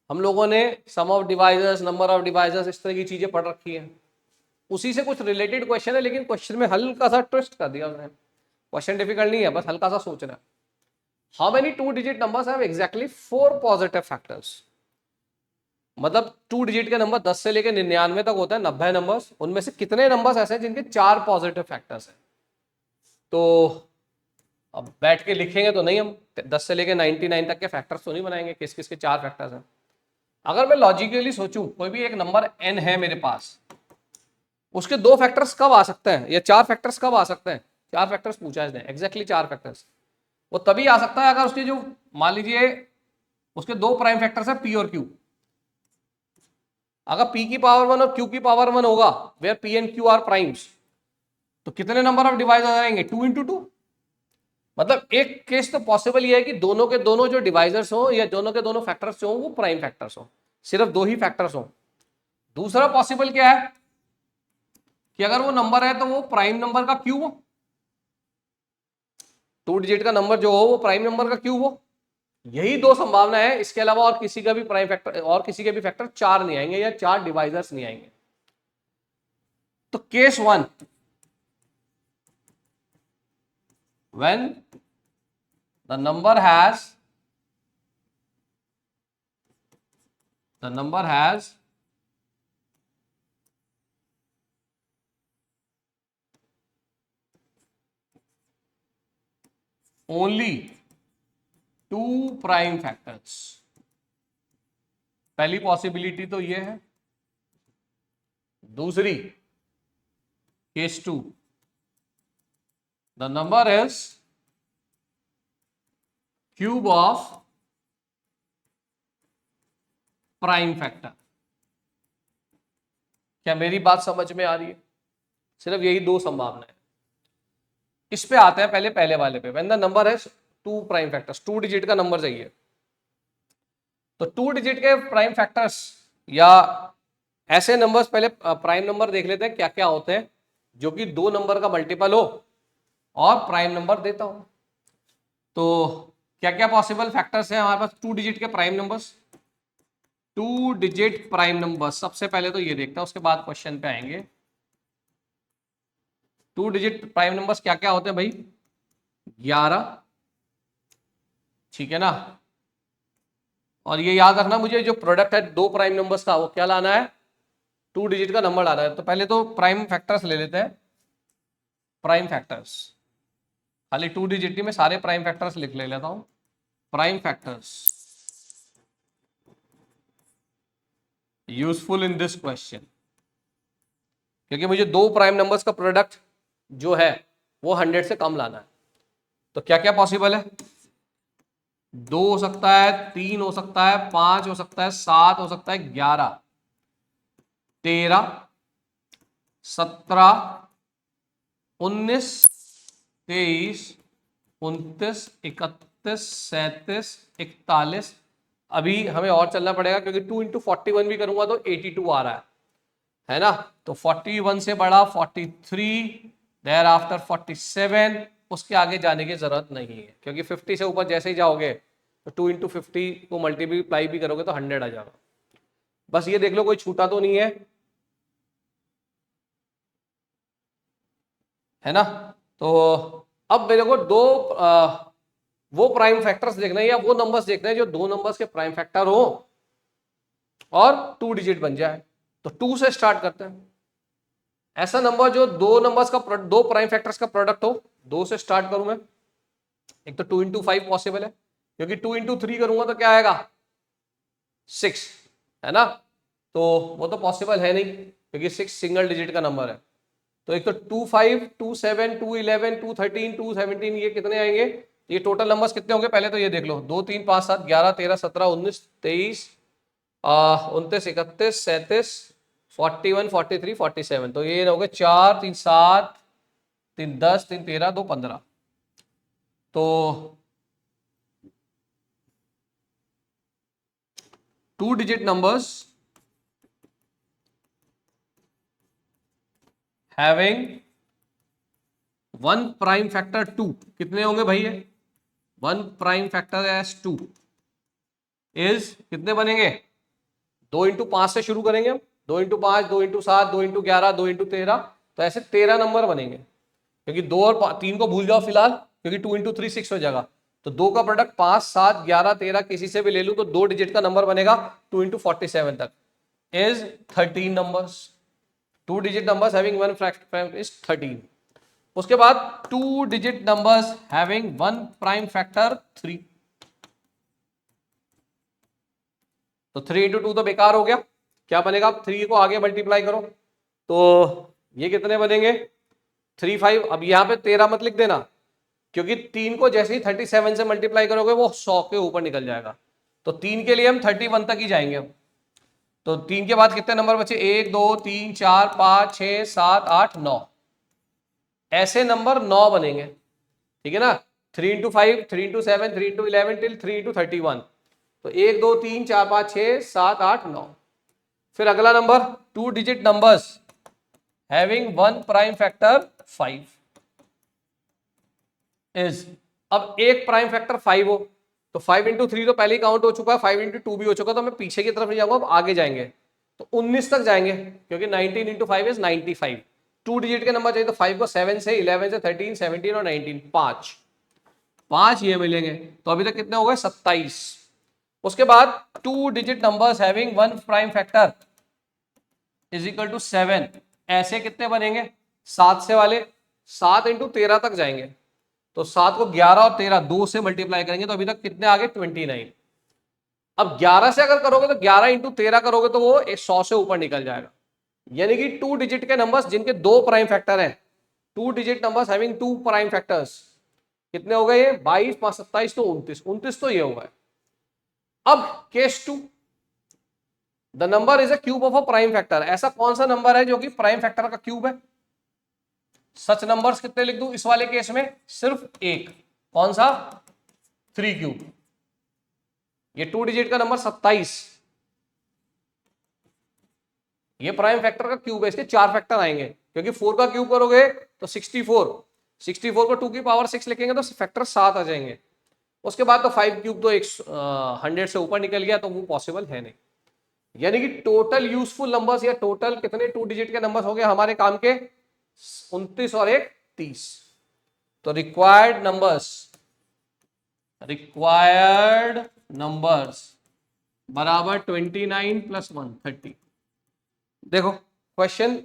हम लोगों ने sum of divisors, number of divisors, इस तरह की चीजें पढ़ रखी हैं। उसी से कुछ रिलेटेड क्वेश्चन है, लेकिन क्वेश्चन में हल्का सा ट्विस्ट कर दिया उन्होंने। क्वेश्चन डिफिकल्ट नहीं है, बस हल्का सा सोचना है। How many 2 digit numbers have exactly 4 positive factors? मतलब 2 डिजिट के नंबर 10 से लेकर 99 तक होता है, 90 नंबर्स, उनमें से कितने नंबर्स ऐसे हैं जिनके 4 पॉजिटिव फैक्टर्स हैं? तो अब बैठ के लिखेंगे तो नहीं, हम 10 से लेकर 99 तक के फैक्टर्स तो नहीं बनाएंगे, किस किस के 4 फैक्टर्स हैं। अगर मैं लॉजिकली सोचूं, कोई भी एक नंबर n है मेरे पास, उसके 2 फैक्टर्स कब आ सकते हैं या 4 फैक्टर्स कब आ सकते हैं? 4 फैक्टर्स पूछा है इसने, एग्जैक्टली 4 फैक्टर्स। वो तभी आ सकता है अगर उसके जो, मान लीजिए उसके 2 प्राइम फैक्टर्स है p और q। अगर p की पावर 1 और q की पावर 1 होगा, where p and q are primes, तो कितने नंबर ऑफ डिवाइस आ जाएंगे? 2 × 2। मतलब एक केस तो पॉसिबल ये है कि दोनों के दोनों जो डिवाइजर्स हो या दोनों के दोनों फैक्टर्स हो वो प्राइम फैक्टर्स हो, सिर्फ 2 ही फैक्टर्स हो। दूसरा पॉसिबल क्या है कि अगर वो नंबर है तो वो प्राइम नंबर का क्यूब हो, 2 डिजिट का नंबर जो हो वो प्राइम नंबर का क्यूब हो। यही 2 संभावना है, इसके अलावा और किसी का भी प्राइम फैक्टर और किसी के भी फैक्टर 4 नहीं आएंगे या 4 डिवाइजर्स नहीं आएंगे। तो case 1, when the number has only 2 prime factors. पहली पॉसिबिलिटी तो ये है। दूसरी, case 2, the number is cube of prime factor. क्या मेरी बात समझ में आ रही है? सिर्फ यही 2 संभावना है। इस पे आते हैं पहले वाले पे। व्हेन द नंबर है 2 प्राइम फैक्टर्स, 2 डिजिट का नंबर चाहिए, तो 2 डिजिट के प्राइम फैक्टर्स या ऐसे नंबर्स, पहले प्राइम नंबर देख लेते हैं क्या क्या होते हैं जो कि 2 नंबर का मल्टीपल हो और प्राइम नंबर देता हो। तो क्या क्या पॉसिबल फैक्टर्स हैं हमारे पास 2 डिजिट के prime numbers? 2 digit prime numbers, सबसे पहले तो ये देखते हैं, उसके बाद क्वेश्चन पे आएंगे। 2 डिजिट प्राइम नंबर्स क्या क्या होते हैं भाई? 11, ठीक है ना। और ये याद रखना, मुझे जो प्रोडक्ट है 2 प्राइम नंबर्स का वो क्या लाना है? 2 डिजिट का नंबर लाना है। तो पहले तो प्राइम फैक्टर्स ले लेते हैं। प्राइम फैक्टर्स, खाली 2 डिजिट में सारे प्राइम फैक्टर्स लिख ले लेता हूं। Prime factors useful in this question, क्योंकि मुझे 2 प्राइम नंबर्स का प्रोडक्ट जो है वो 100 से कम लाना है। तो क्या क्या पॉसिबल है? 2 हो सकता है, 3 हो सकता है, 5 हो सकता है, 7 हो सकता है, 11, 13, 17, 19, 23, 29, 31, 37, 41। अभी हमें और चलना पड़ेगा क्योंकि 2 × 41 भी करूंगा तो 82 आ रहा है ना। तो 41 से बड़ा 43, देयर आफ्टर 47, उसके आगे जाने की जरूरत नहीं है क्योंकि 50 से ऊपर जैसे ही जाओगे तो 2 × 50 को मल्टीप्लाई भी करोगे तो 100 आ जाएगा। बस ये देख लो कोई छूटा तो नहीं है ना। तो अब मेरे को वो प्राइम फैक्टर्स देखना है या वो नंबर्स देखना है जो 2 नंबर्स के प्राइम फैक्टर हो और 2 डिजिट बन जाए। तो 2 से स्टार्ट करते हैं। ऐसा नंबर जो 2 नंबर्स का 2 प्राइम फैक्टर्स का प्रोडक्ट हो। 2 से स्टार्ट करूं मैं। एक तो 2 × 5 पॉसिबल है, क्योंकि 2 × 3 करूंगा तो क्या आएगा? 6, है ना। तो वो तो पॉसिबल है नहीं क्योंकि 6 सिंगल डिजिट का नंबर है। तो एक तो 2 5, 2 7, 2 11, 2 13, 2 17, ये कितने आएंगे? ये टोटल नंबर्स कितने होंगे पहले तो ये देख लो। 2 3 5 7 11 13 17 19 23 29 31 37 41 43 47। तो ये हो गए 4 3 7 3 10 3 13 2 15। तो 2 digit numbers having 1 prime factor 2 कितने होंगे भाई? ये 1 प्राइम फैक्टर एस 2 इज कितने बनेंगे? 2 इंटू 5 से शुरू करेंगे हम, 2 इंटू 5, 2 इंटू 7, 2 इंटू 11, 2 इंटू 13, तो ऐसे 13 नंबर बनेंगे, क्योंकि 2 और 3 को भूल जाओ फिलहाल, क्योंकि 2 इंटू 3 6 हो जाएगा। तो 2 का प्रोडक्ट 5, 7, 11, 13 किसी से भी ले लूं तो 2 डिजिट का नंबर बनेगा 2 इंटू 47 तक is 13 numbers. 2 digit numbers having one factor is 13। उसके बाद 2 digit numbers having one prime factor 3। तो 3 इंटू 2 तो बेकार हो गया, क्या बनेगा? 3 को आगे मल्टीप्लाई करो तो ये कितने बनेंगे? 3, 5। अब यहां पे 13 मत लिख देना, क्योंकि 3 को जैसे ही 37 से मल्टीप्लाई करोगे वो 100 के ऊपर निकल जाएगा। तो 3 के लिए हम 31 तक ही जाएंगे। तो 3 के बाद कितने नंबर बचे? 1, 2, 3, 4, 5, 6, 7, 8, 9। ऐसे नंबर 9 बनेंगे, ठीक है ना? 3 into 5, 3 into 7, 3 into 11 till 3 into 31। तो 1, 2, 3, 4, 5, 6, 7, 8, 9। फिर अगला number 2 digit numbers having one prime factor 5 is. अब एक प्राइम फैक्टर 5 हो तो 5 इंटू 3 तो पहले ही काउंट हो चुका है, 5 इंटू 2 भी हो चुका, तो मैं पीछे की तरफ नहीं जाऊंगा, अब आगे जाएंगे तो 19 तक जाएंगे, क्योंकि 19 इंटू 5 इज 95। 2 डिजिट के नंबर चाहिए तो 5 को 7 से, 11 से, 13, 17 और 19, 5 ये मिलेंगे। तो अभी तक कितने हो गए? 27। उसके बाद 2 digit numbers having one prime factor is equal to 7। ऐसे कितने बनेंगे? 7 से वाले 7 इंटू 13 तक जाएंगे, तो 7 को 11 और 13 2 से मल्टीप्लाई करेंगे तो अभी तक कितने आ गए? 29। अब 11 से अगर करोगे तो 11 इंटू 13 करोगे तो वो 100 से ऊपर निकल जाएगा। यानी कि 2 डिजिट के नंबर्स जिनके 2 प्राइम फैक्टर हैं, 2 digit numbers having 2 prime factors, कितने हो गए? ये 22, 5, 27 तो 29, 29 तो ये हुआ है। अब case 2, the number is a cube of a prime factor. ऐसा कौन सा नंबर है जो कि प्राइम फैक्टर का क्यूब है? सच नंबर्स कितने लिख दूं इस वाले केस में? सिर्फ एक। कौन सा? 3 क्यूब। ये 2 डिजिट का नंबर 27, ये प्राइम फैक्टर का क्यूब है। इसके 4 फैक्टर आएंगे, क्योंकि 4 का क्यूब करोगे तो 64, 64 को 2 की पावर 6 लिखेंगे तो फैक्टर 7 आ जाएंगे। उसके बाद तो 5 क्यूब तो 100 से ऊपर निकल गया, तो वो पॉसिबल है नहीं। यानी कि टोटल यूजफुल नंबर्स या टोटल कितने 2 डिजिट के नंबर्स हो गए हमारे काम के? 29 और 1 30। तो रिक्वायर्ड नंबर्स बराबर 29 प्लस 1 30। देखो क्वेश्चन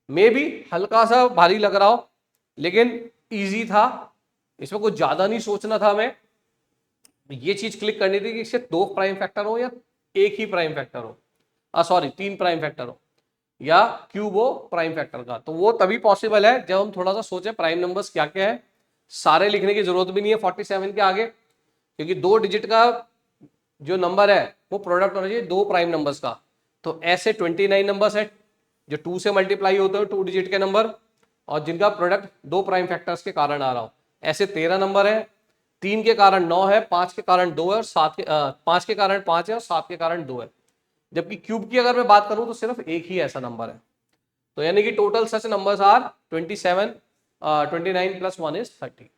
में भी हल्का सा भारी लग रहा हो, लेकिन इजी था, इसमें कुछ ज्यादा नहीं सोचना था हमें। ये चीज क्लिक करनी थी कि इससे 2 प्राइम फैक्टर हो या एक ही प्राइम फैक्टर हो, सॉरी 3 प्राइम फैक्टर हो या क्यूब हो प्राइम फैक्टर का। तो वो तभी पॉसिबल है जब हम थोड़ा सा सोचे प्राइम नंबर्स क्या क्या है। सारे लिखने की जरूरत भी नहीं है 47 के आगे, क्योंकि 2 डिजिट का जो नंबर है वो प्रोडक्ट होना चाहिए 2 प्राइम नंबर्स का। तो ऐसे 29 नंबर्स है जो 2 से मल्टीप्लाई होते हैं 2 डिजिट के नंबर, और जिनका प्रोडक्ट 2 प्राइम फैक्टर्स के कारण आ रहा हो। ऐसे 13 नंबर है, 3 के कारण 9 है, 5 के कारण 2 है, और 5 के कारण 5 है, और 7 के कारण 2 है। जबकि क्यूब की अगर मैं बात करूं तो सिर्फ एक ही ऐसा नंबर है। तो यानी कि total such numbers are 27, 29 plus 1 is 30।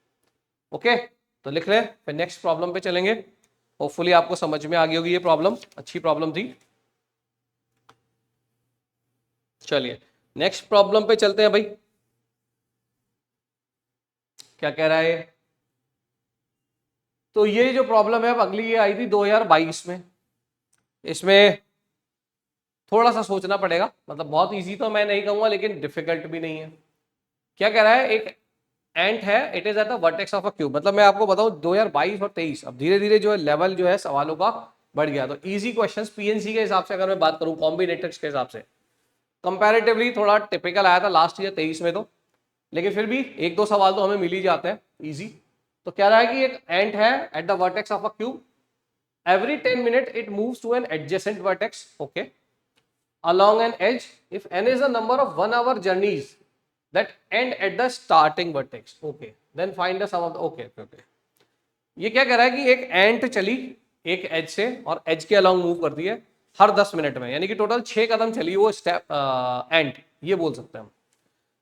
Okay, तो लिख रहे हैं, फिर नेक्स्ट प्रॉब्लम पे चलेंगे। होपफुली आपको समझ में आ गई होगी, ये प्रॉब्लम अच्छी प्रॉब्लम थी। चलिए नेक्स्ट प्रॉब्लम पे चलते हैं भाई। क्या कह रहा है? तो ये जो प्रॉब्लम है अब अगली ये आई थी 2022 में। इसमें थोड़ा सा सोचना पड़ेगा, मतलब बहुत इजी तो मैं नहीं कहूंगा लेकिन डिफिकल्ट भी नहीं है। क्या कह रहा है? एक एंट है, it is at the vertex of a cube. मतलब मैं आपको बताऊं 2022 और 23 अब धीरे धीरे जो है लेवल जो है सवालों का बढ़ गया। तो इजी क्वेश्चंस पीएनसी के हिसाब से अगर मैं बात करूं, कॉम्बिनेटर्स के हिसाब से कंपैरेटिवली थोड़ा टिपिकल आया था लास्ट ईयर 23 में, तो लेकिन फिर भी एक दो सवाल तो हमें मिल ही जाते हैं इजी। तो क्या रहा है कि एक एंट है at the vertex of a cube, every 10 minutes it moves to an adjacent vertex, okay, along an edge if n is the number of 1 hour journeys that end at the starting vertex, okay, then find the sum of the, okay. ये क्या कह रहा है कि एक एंट चली एक as से और एज के अलॉन्ग मूव करती है हर 10 मिनट में, यानी कि टोटल 6 कदम चली वो स्टेप एंट, ये बोल सकते हैं हम।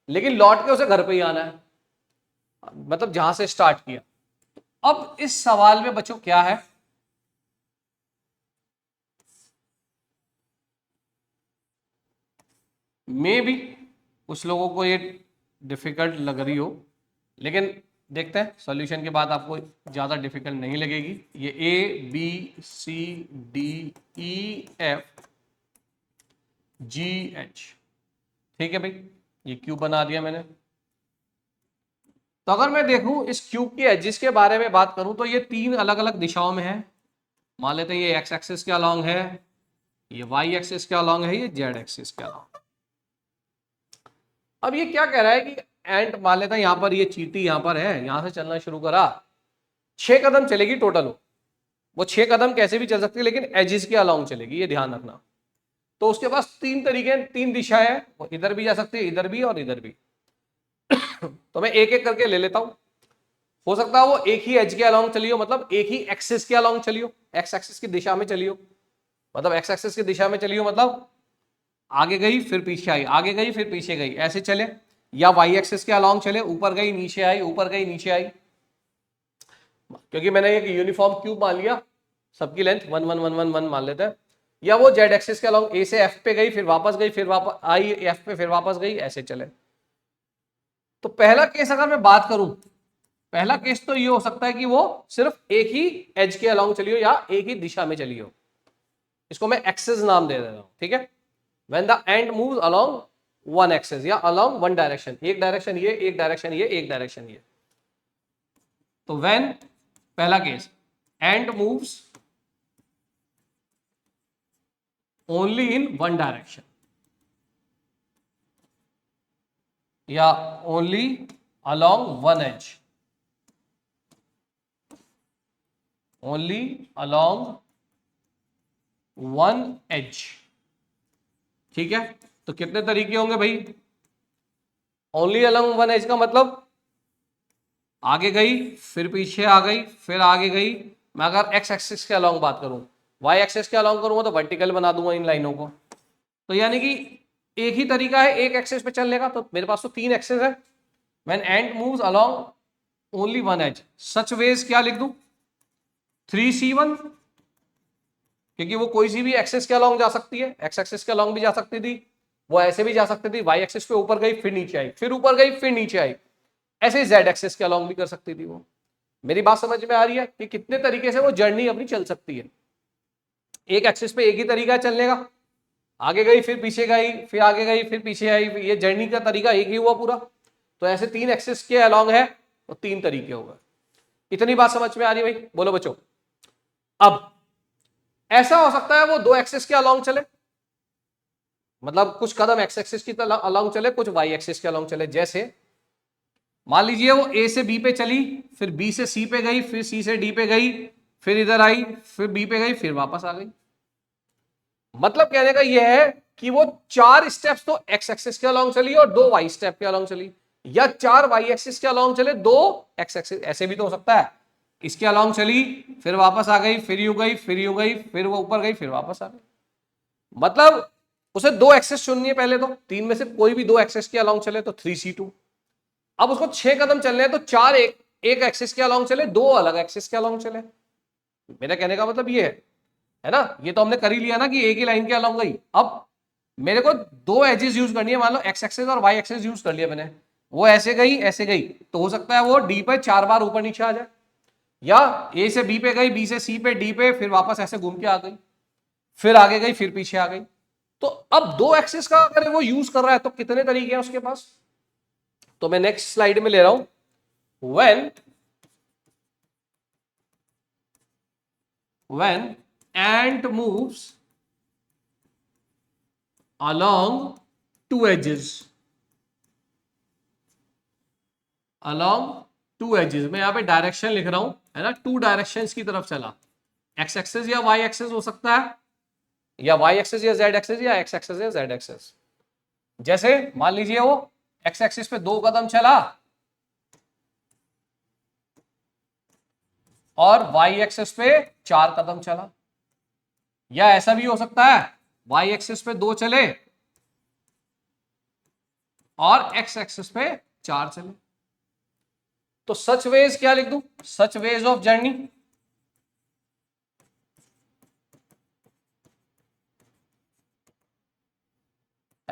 लेकिन लौट के उसे घर पे ही आना है, मतलब जहां से स्टार्ट किया। अब इस सवाल में बच्चों क्या है मे भी कुछ लोगों को ये डिफिकल्ट लग रही हो, लेकिन देखते हैं सॉल्यूशन के बाद आपको ज़्यादा डिफिकल्ट नहीं लगेगी। ये A B C D E F G H, ठीक है भाई, ये क्यूब बना दिया मैंने। तो अगर मैं देखूं इस क्यूब के एजिस के बारे में बात करूं तो ये तीन अलग अलग दिशाओं में है। मान लेते हैं ये एक्स एक्सिस के अलोंग है, ये वाई एक्सिस के अलोंग है, ये जेड एक्सिस के अलोंग। अब ये क्या कह रहा है कि एंट, मान लेता है यहां पर ये चींटी यहां पर है, यहां से चलना शुरू करा, 6 कदम चलेगी टोटल। वो 6 कदम कैसे भी चल सकती है लेकिन एजिस के अलोंग चलेगी, ये ध्यान रखना। तो उसके पास तीन तरीके, तीन दिशाएं हैं, वो इधर भी जा सकती है, इधर भी और इधर भी। तो मैं एक एक करके ले लेता हूं। हो सकता है वो एक ही एज के अलोंग चलियो, मतलब एक ही एक्सिस के अलोंग चलियो, एक्स एक्सिस की दिशा में चलियो, मतलब एक्स एक्सिस की दिशा में चलियो, मतलब आगे गई फिर पीछे आई, आगे गई फिर पीछे गई, ऐसे चले। या वाई एक्सिस के अलोंग चले, ऊपर गई नीचे आई, ऊपर गई नीचे आई, क्योंकि मैंने एक यूनिफॉर्म क्यूब मान लिया, सबकी लेंथ 1 1 1 1 1 मान लेते हैं। या वो जेड एक्सिस के अलोंग ए से एफ पे गई, फिर वापस गई, फिर वापस आई एफ पे, फिर वापस गई, ऐसे चले। तो पहला केस अगर मैं बात करूं, पहला केस तो ये हो सकता है कि वो सिर्फ एक ही एज के अलोंग चली हो या एक ही दिशा में चली हो, इसको मैं एक्सिस नाम दे रहा हूं, ठीक है। When the end moves along one axis या अलोंग वन डायरेक्शन, एक डायरेक्शन ये, एक डायरेक्शन ये, एक डायरेक्शन ये। तो व्हेन, पहला case, and moves only in one direction या only along one edge, only along one edge, ठीक है। तो कितने तरीके होंगे भाई? ओनली अलोंग वन एज का मतलब आगे गई फिर पीछे आ गई फिर आगे गई। मैं अगर एक्स एक्सिस के अलोंग बात करूं, वाई एक्सिस के अलोंग करूंगा तो वर्टिकल बना दूंगा इन लाइनों को। तो यानी कि एक ही तरीका है एक एक्सिस पे चलने का, तो मेरे पास तो तीन एक्सिस है। When and moves along only one edge, such ways क्या लिख दूं? 3c1, क्योंकि वो कोई सी भी एक्सिस के अलोंग जा सकती है, एक्स एक्सिस के अलोंग भी जा सकती थी, वो ऐसे भी जा सकती थी, वाई एक्सिस पे ऊपर गई फिर नीचे आई, फिर ऊपर गई फिर नीचे आई, ऐसे ही जेड एक्सिस के अलोंग भी कर सकती थी वो। मेरी बात समझ में आ रही है कि कितने तरीके से वो जर्नी अपनी चल सकती है। एक एक्सिस पे एक ही तरीका है चलने का, आगे गई फिर पीछे गई, फिर आगे गई फिर पीछे आई, ये जर्नी का तरीका एक ही हुआ पूरा। तो ऐसे तीन एक्सिस के अलोंग है तो तीन तरीके हो गए। इतनी बात समझ में आ रही है भाई? बोलो बच्चों। अब ऐसा हो सकता है वो दो एक्सिस के अलोंग चले, मतलब कुछ कदम एक्स एक्सिस की अलोंग चले, कुछ वाई एक्सिस के अलोंग चले। जैसे मान लीजिए वो ए से बी पे चली, फिर बी से सी पे गई, फिर सी से डी पे गई, फिर इधर आई, फिर बी पे गई, फिर वापस आ गई। मतलब कहने का यह है कि वो चार स्टेप्स तो एक्स एक्सिस के अलोंग चली और दो वाई स्टेप के अलोंग चली, या चार वाई एक्सिस के अलोंग चले, दो एक्स एक्सिस, ऐसे भी तो हो सकता है। इसके अलोंग चली फिर वापस आ गई, फिर यूं गई, फिर यूं गई, फिर वो ऊपर गई, फिर वापस आ गई। मतलब उसे दो एक्सेस चुननी है पहले, तो तीन में से कोई भी दो एक्सेस के अलोंग चले तो 3c2। अब उसको 6 कदम चलने हैं तो चार एक एक्सिस के अलोंग चले, दो अलग एक्सिस के अलोंग चले। मेरा कहने का मतलब ये है ना, ये तो हमने कर ही लिया ना कि एक ही लाइन के अलोंग गई। अब मेरे को दो एजेस यूज करनी है, मान लो एक्स एक्सिस और वाई एक्सिस यूज कर लिया मैंने, वो ऐसे गई तो हो सकता है वो डी पे 4 बार ऊपर नीचे आ जाए, या ए से बी पे गई, बी से सी पे, डी पे, फिर वापस ऐसे घूम के आ गई, फिर आगे गई, फिर पीछे आ गई। तो अब दो एक्सिस का अगर वो यूज कर रहा है तो कितने तरीके हैं उसके पास? तो मैं नेक्स्ट स्लाइड में ले रहा हूं। when ant moves along two edges, along two edges, मैं यहां पे डायरेक्शन लिख रहा हूं, है ना, टू डायरेक्शंस की तरफ चला, एक्स एक्सिस या वाई एक्सिस हो सकता है, या वाई एक्सिस या जेड एक्सिस, या एक्स एक्सिस या जेड एक्सिस। जैसे मान लीजिए वो एक्स एक्सिस पे दो कदम चला और वाई एक्सिस पे चार कदम चला, या ऐसा भी हो सकता है वाई एक्सिस पे दो चले और एक्स एक्सिस पे चार चले। तो सच वेज क्या लिख दूं? सच वेज ऑफ जर्नी,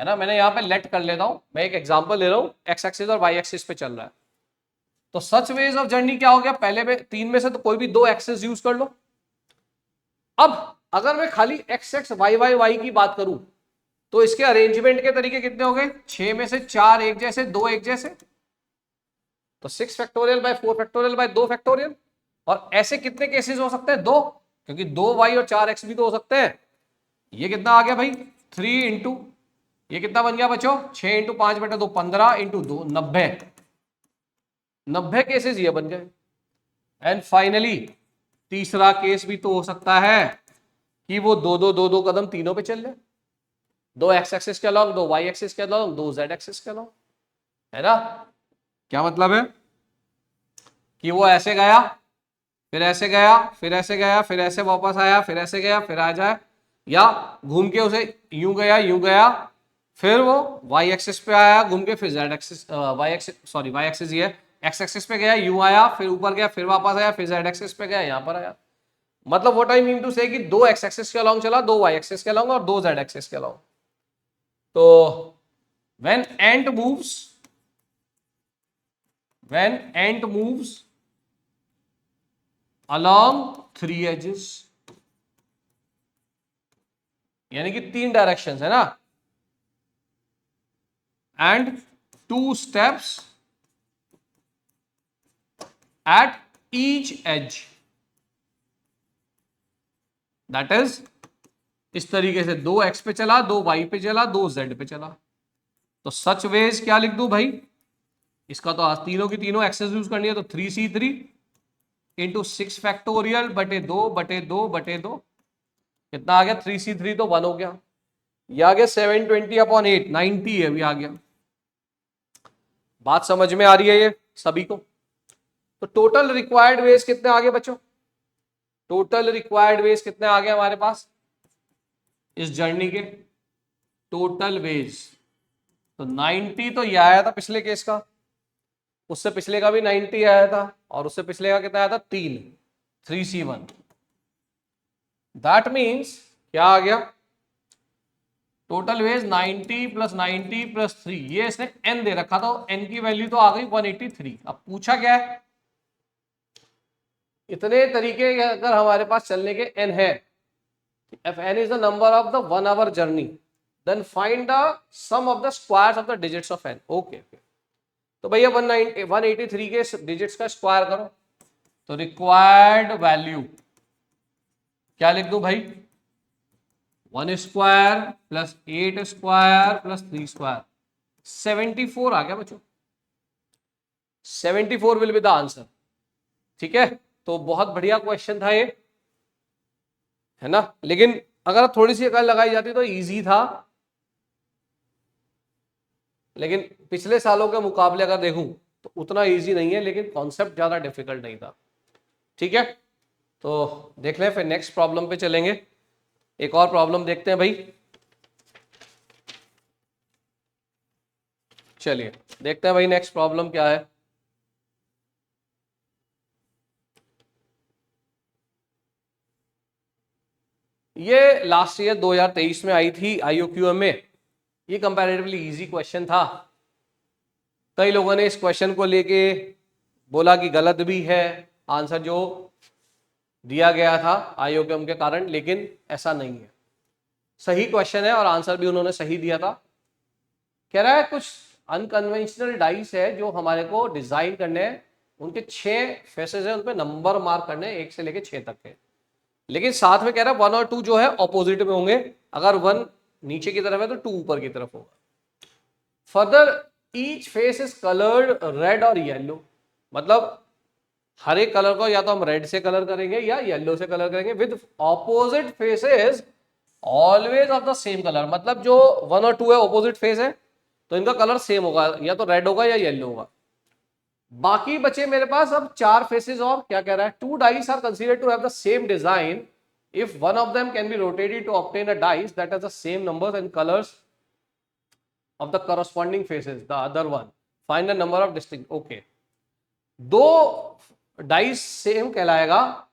है ना। मैंने यहाँ पे लेट कर लेता हूं, मैं एक एग्जांपल ले रहा हूं, एक्स एक्सिस और वाई एक्सिस पे चल रहा है। तो सच वेज ऑफ जर्नी क्या हो गया, पहले में तीन में से तो कोई भी दो एक्सिस यूज कर लो। अब अगर मैं खाली X X Y Y Y की बात करूं तो इसके अरेंजमेंट के तरीके कितने हो गए, 6 में से 4 एक जैसे, 2 एक जैसे, तो 6 factorial by 4 factorial by 2 factorial. और ऐसे कितने केसेस हो सकते हैं, 2, क्योंकि 2 वाई और 4 एक्स भी तो हो सकते हैं। ये कितना आ गया भाई, 3 इंटू, ये कितना बन गया बच्चों, 6 इंटू 5 बटा 2 15 इंटू 2 90, 90 केसेस ये बन गए। एंड फाइनली तीसरा केस भी तो हो सकता है कि वो दो कदम तीनों पे चल ले, 2 एक्स एक्सिस के अलॉन्ग, 2 वाई एक्सिस के अलॉन्ग, 2 जेड एक्सिस के अलॉन्ग, है ना। क्या मतलब है कि वो ऐसे गया, फिर ऐसे गया, फिर ऐसे गया, फिर ऐसे वापस आया, फिर ऐसे गया, फिर आ जाए, या घूम के उसे यूं गया, फिर वो वाई एक्सिस पे आया घूम के, फिर Z axis, Y axis sorry Y axis ये एक्स एक्सिस पे गया, यूं आया, फिर ऊपर गया, फिर वापस आया, फिर जेड एक्सिस पे गया, यहां पर आया। मतलब व्हाट आई मीन टू से कि 2 एक्स एक्सिस के अलॉन्ग चला, 2 वाई एक्सिस के अलॉन्ग और 2 जेड एक्सिस के अलॉन्ग। तो when ant moves along 3 edges, यानी कि 3 डायरेक्शंस है ना, and 2 steps at each edge, that is इस तरीके से 2 एक्स पे चला, 2 वाई पे चला, 2 जेड पे चला। तो सच वेज क्या लिख दूं भाई, इसका तो आज तीनों की तीनों एक्सेस यूज करनी है, तो 3c3 इंटू 6 फैक्टोरियल बटे 2 बटे 2 बटे 2, कितना आ गया, 3c3 तो 1 हो गया, ये आ गया 720/8, 90 है अभी आ गया। बात समझ में आ रही है ये सभी को। तो टोटल रिक्वायर्ड वेज कितने आ गए बच्चों, टोटल रिक्वायर्ड वेज कितने आ गए हमारे पास इस जर्नी के, टोटल वेज तो 90, तो ये आया था पिछले केस का, उससे पिछले का भी 90 आया था, और उससे पिछले का कितना आया था 3c1। दैट मीन्स क्या आ गया, टोटल वेज 90 प्लस 90 प्लस 3, ये इसने n दे रखा था, n की वैल्यू तो आ गई 183। अब पूछा क्या है, इतने तरीके अगर हमारे पास चलने के n है, if n is the number of the 1 hour journey, then find the sum of the squares of the digits of n। Okay, तो भैया 183 के डिजिट्स का स्क्वायर करो, तो रिक्वायर्ड वैल्यू क्या लिख दूं भाई, 1 square plus 8 square plus 3 square, 74 आ गया बच्चों, 74 विल बी द आंसर। ठीक है, तो बहुत बढ़िया क्वेश्चन था ये, है ना। लेकिन अगर थोड़ी सी अकल लगाई जाती तो इजी था, लेकिन पिछले सालों के मुकाबले अगर देखूं तो उतना इजी नहीं है, लेकिन कॉन्सेप्ट ज्यादा डिफिकल्ट नहीं था। ठीक है, तो देख लें, फिर नेक्स्ट प्रॉब्लम पे चलेंगे। एक और प्रॉब्लम देखते हैं भाई, चलिए देखते हैं भाई नेक्स्ट प्रॉब्लम क्या है। ये लास्ट ईयर 2023 में आई थी IOQM में, ये कंपैरेटिवली इजी क्वेश्चन था। कई लोगों ने इस क्वेश्चन को लेके बोला कि गलत भी है आंसर जो दिया गया था IOQM के कारण, लेकिन ऐसा नहीं है, सही क्वेश्चन है और आंसर भी उन्होंने सही दिया था। कह रहा है कुछ अनकन्वेंशनल डाइस है जो हमारे को डिजाइन करने हैं, उनके 6 फेसेस है, उन पे नंबर मार्क करने हैं 1 से लेके 6 तक के, लेकिन साथ में कह रहा है 1 और 2 जो है ऑपोजिट में होंगे, अगर 1 नीचे की तरफ है तो 2 ऊपर की तरफ होगा। Further each face is coloured red और येलो, मतलब हर एक कलर को या तो हम रेड से कलर करेंगे या येलो से कलर करेंगे, with opposite faces always of the same colour, मतलब जो 1 और 2 है ऑपोजिट फेस है तो इनका कलर सेम होगा, या तो रेड होगा या येलो होगा। बाकी बचे मेरे पास अब 4 फेसेस, और क्या कह रहा है, 2 dice are considered to have the same design if one of them can be rotated to obtain a dice that has the same numbers and colors of the corresponding faces, the other one find the number of distinct। okay, 2 dice same कहलाएगा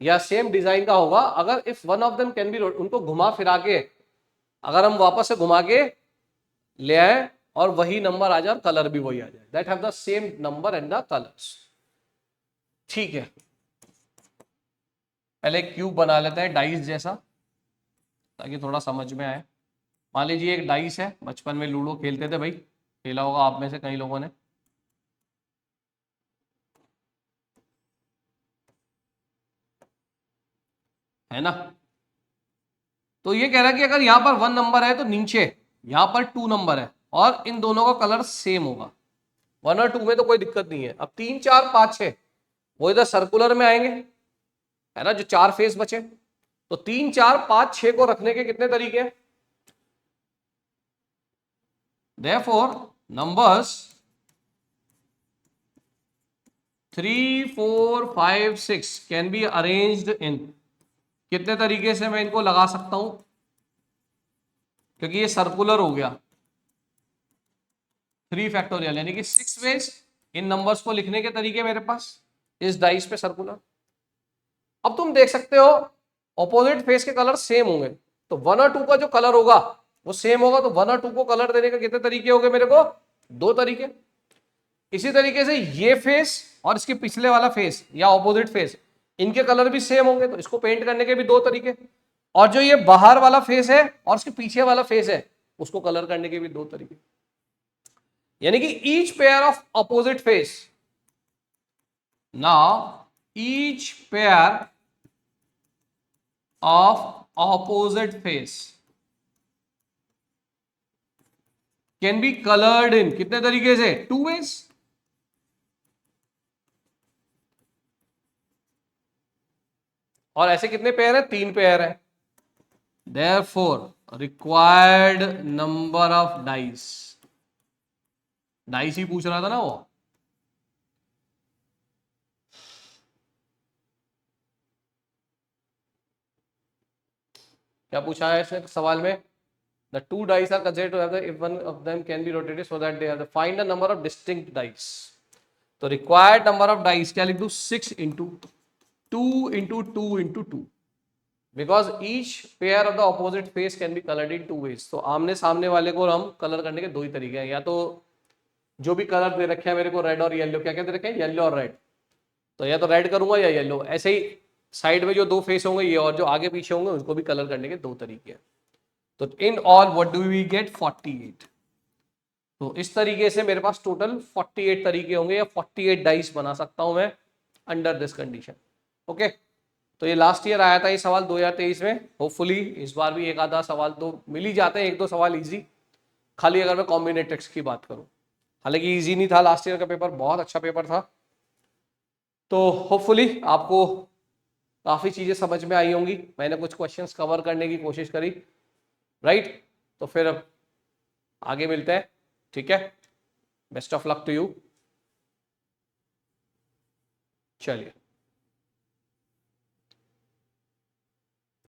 या same design का होगा अगर if one of them can be, उनको घुमा फिरा के, अगर हम वापस से घुमा के ले आए और वही नंबर आ जाए और कलर भी वही आ जाए, that have the same number and the colours. ठीक है, पहले क्यूब बना लेते हैं डाइस जैसा, ताकि थोड़ा समझ में आए। मान लीजिए एक डाइस है, बचपन में लूडो खेलते थे भाई, खेला होगा आप में से कई लोगों ने, है ना। तो ये कह रहा है कि अगर यहां पर 1 नंबर है तो नीचे यहां पर 2 नंबर है और इन दोनों का कलर सेम होगा। 1 और 2 में तो कोई दिक्कत नहीं है। अब 3 4 5 6 वो इधर सर्कुलर में आएंगे, है ना, जो 4 फेस बचे। तो 3 4 5 6 को रखने के कितने तरीके हैं? Therefore numbers 3 4 5 6 can be arranged in, कितने तरीके से मैं इनको लगा सकता हूं, क्योंकि ये सर्कुलर हो गया 3 फैक्टोरियल, यानी कि 6 वेज इन नंबर्स को लिखने के तरीके मेरे पास इस डाइस पे सर्कुलर। अब तुम देख सकते हो ऑपोजिट फेस के कलर सेम होंगे, तो 1 और 2 का जो कलर होगा वो सेम होगा, तो 1 और 2 को कलर देने के कितने तरीके हो गए मेरे को? 2 तरीके। इसी तरीके से ये फेस और इसके पिछले वाला फेस या ऑपोजिट फेस, इनके कलर भी सेम होंगे, तो इसको पेंट करने के भी 2 तरीके। और जो ये बाहर वाला फेस है और इसके पीछे वाला फेस है, उसको कलर करने के भी 2 तरीके। यानी कि each pair of opposite face, now each pair of opposite face can be coloured in, कितने तरीके से? 2 वेज। और ऐसे कितने पेयर है? 3 पेयर है। Therefore required number of dice, dice ही पूछ रहा था ना वो। क्या पूछा है इस सवाल में? The 2 dice are considered to have the, if one of them can be rotated so that they are the, find the number of distinct dice। तो required number of dice क्या लिख दूं? 6 into 2 into 2 into 2, because each pair of the opposite face can be colored in 2 ways। तो आमने सामने वाले को हम कलर करने के 2 ही तरीके हैं, या तो जो भी कलर दे रखे हैं मेरे को, रेड और येलो, क्या क्या दे रखे हैं? येलो और रेड, तो या तो रेड करूंगा या येलो। ऐसे ही साइड में जो 2 फेस होंगे ये, और जो आगे पीछे होंगे उनको भी कलर करने के 2 तरीके हैं। तो in all what do we get? 48। तो इस तरीके से मेरे पास टोटल 48 तरीके होंगे, या 48 डाइस बना सकता हूं मैं अंडर दिस कंडीशन। ओके, तो ये लास्ट ईयर आया था ये सवाल 2023 में। होपफुली इस बार भी एक आधा सवाल तो मिल ही जाते हैं, 1 2 सवाल इजी, खाली अगर मैं कॉम्बिनेट्रिक्स की बात करूं। हालांकि इजी नहीं था, लास्ट ईयर का पेपर बहुत अच्छा पेपर था। तो होपफुली आपको काफी चीजें समझ में आई होंगी, मैंने कुछ क्वेश्चंस कवर करने की कोशिश करी, राइट। तो फिर अब आगे मिलते हैं, ठीक है। Best of luck to you. चलिए।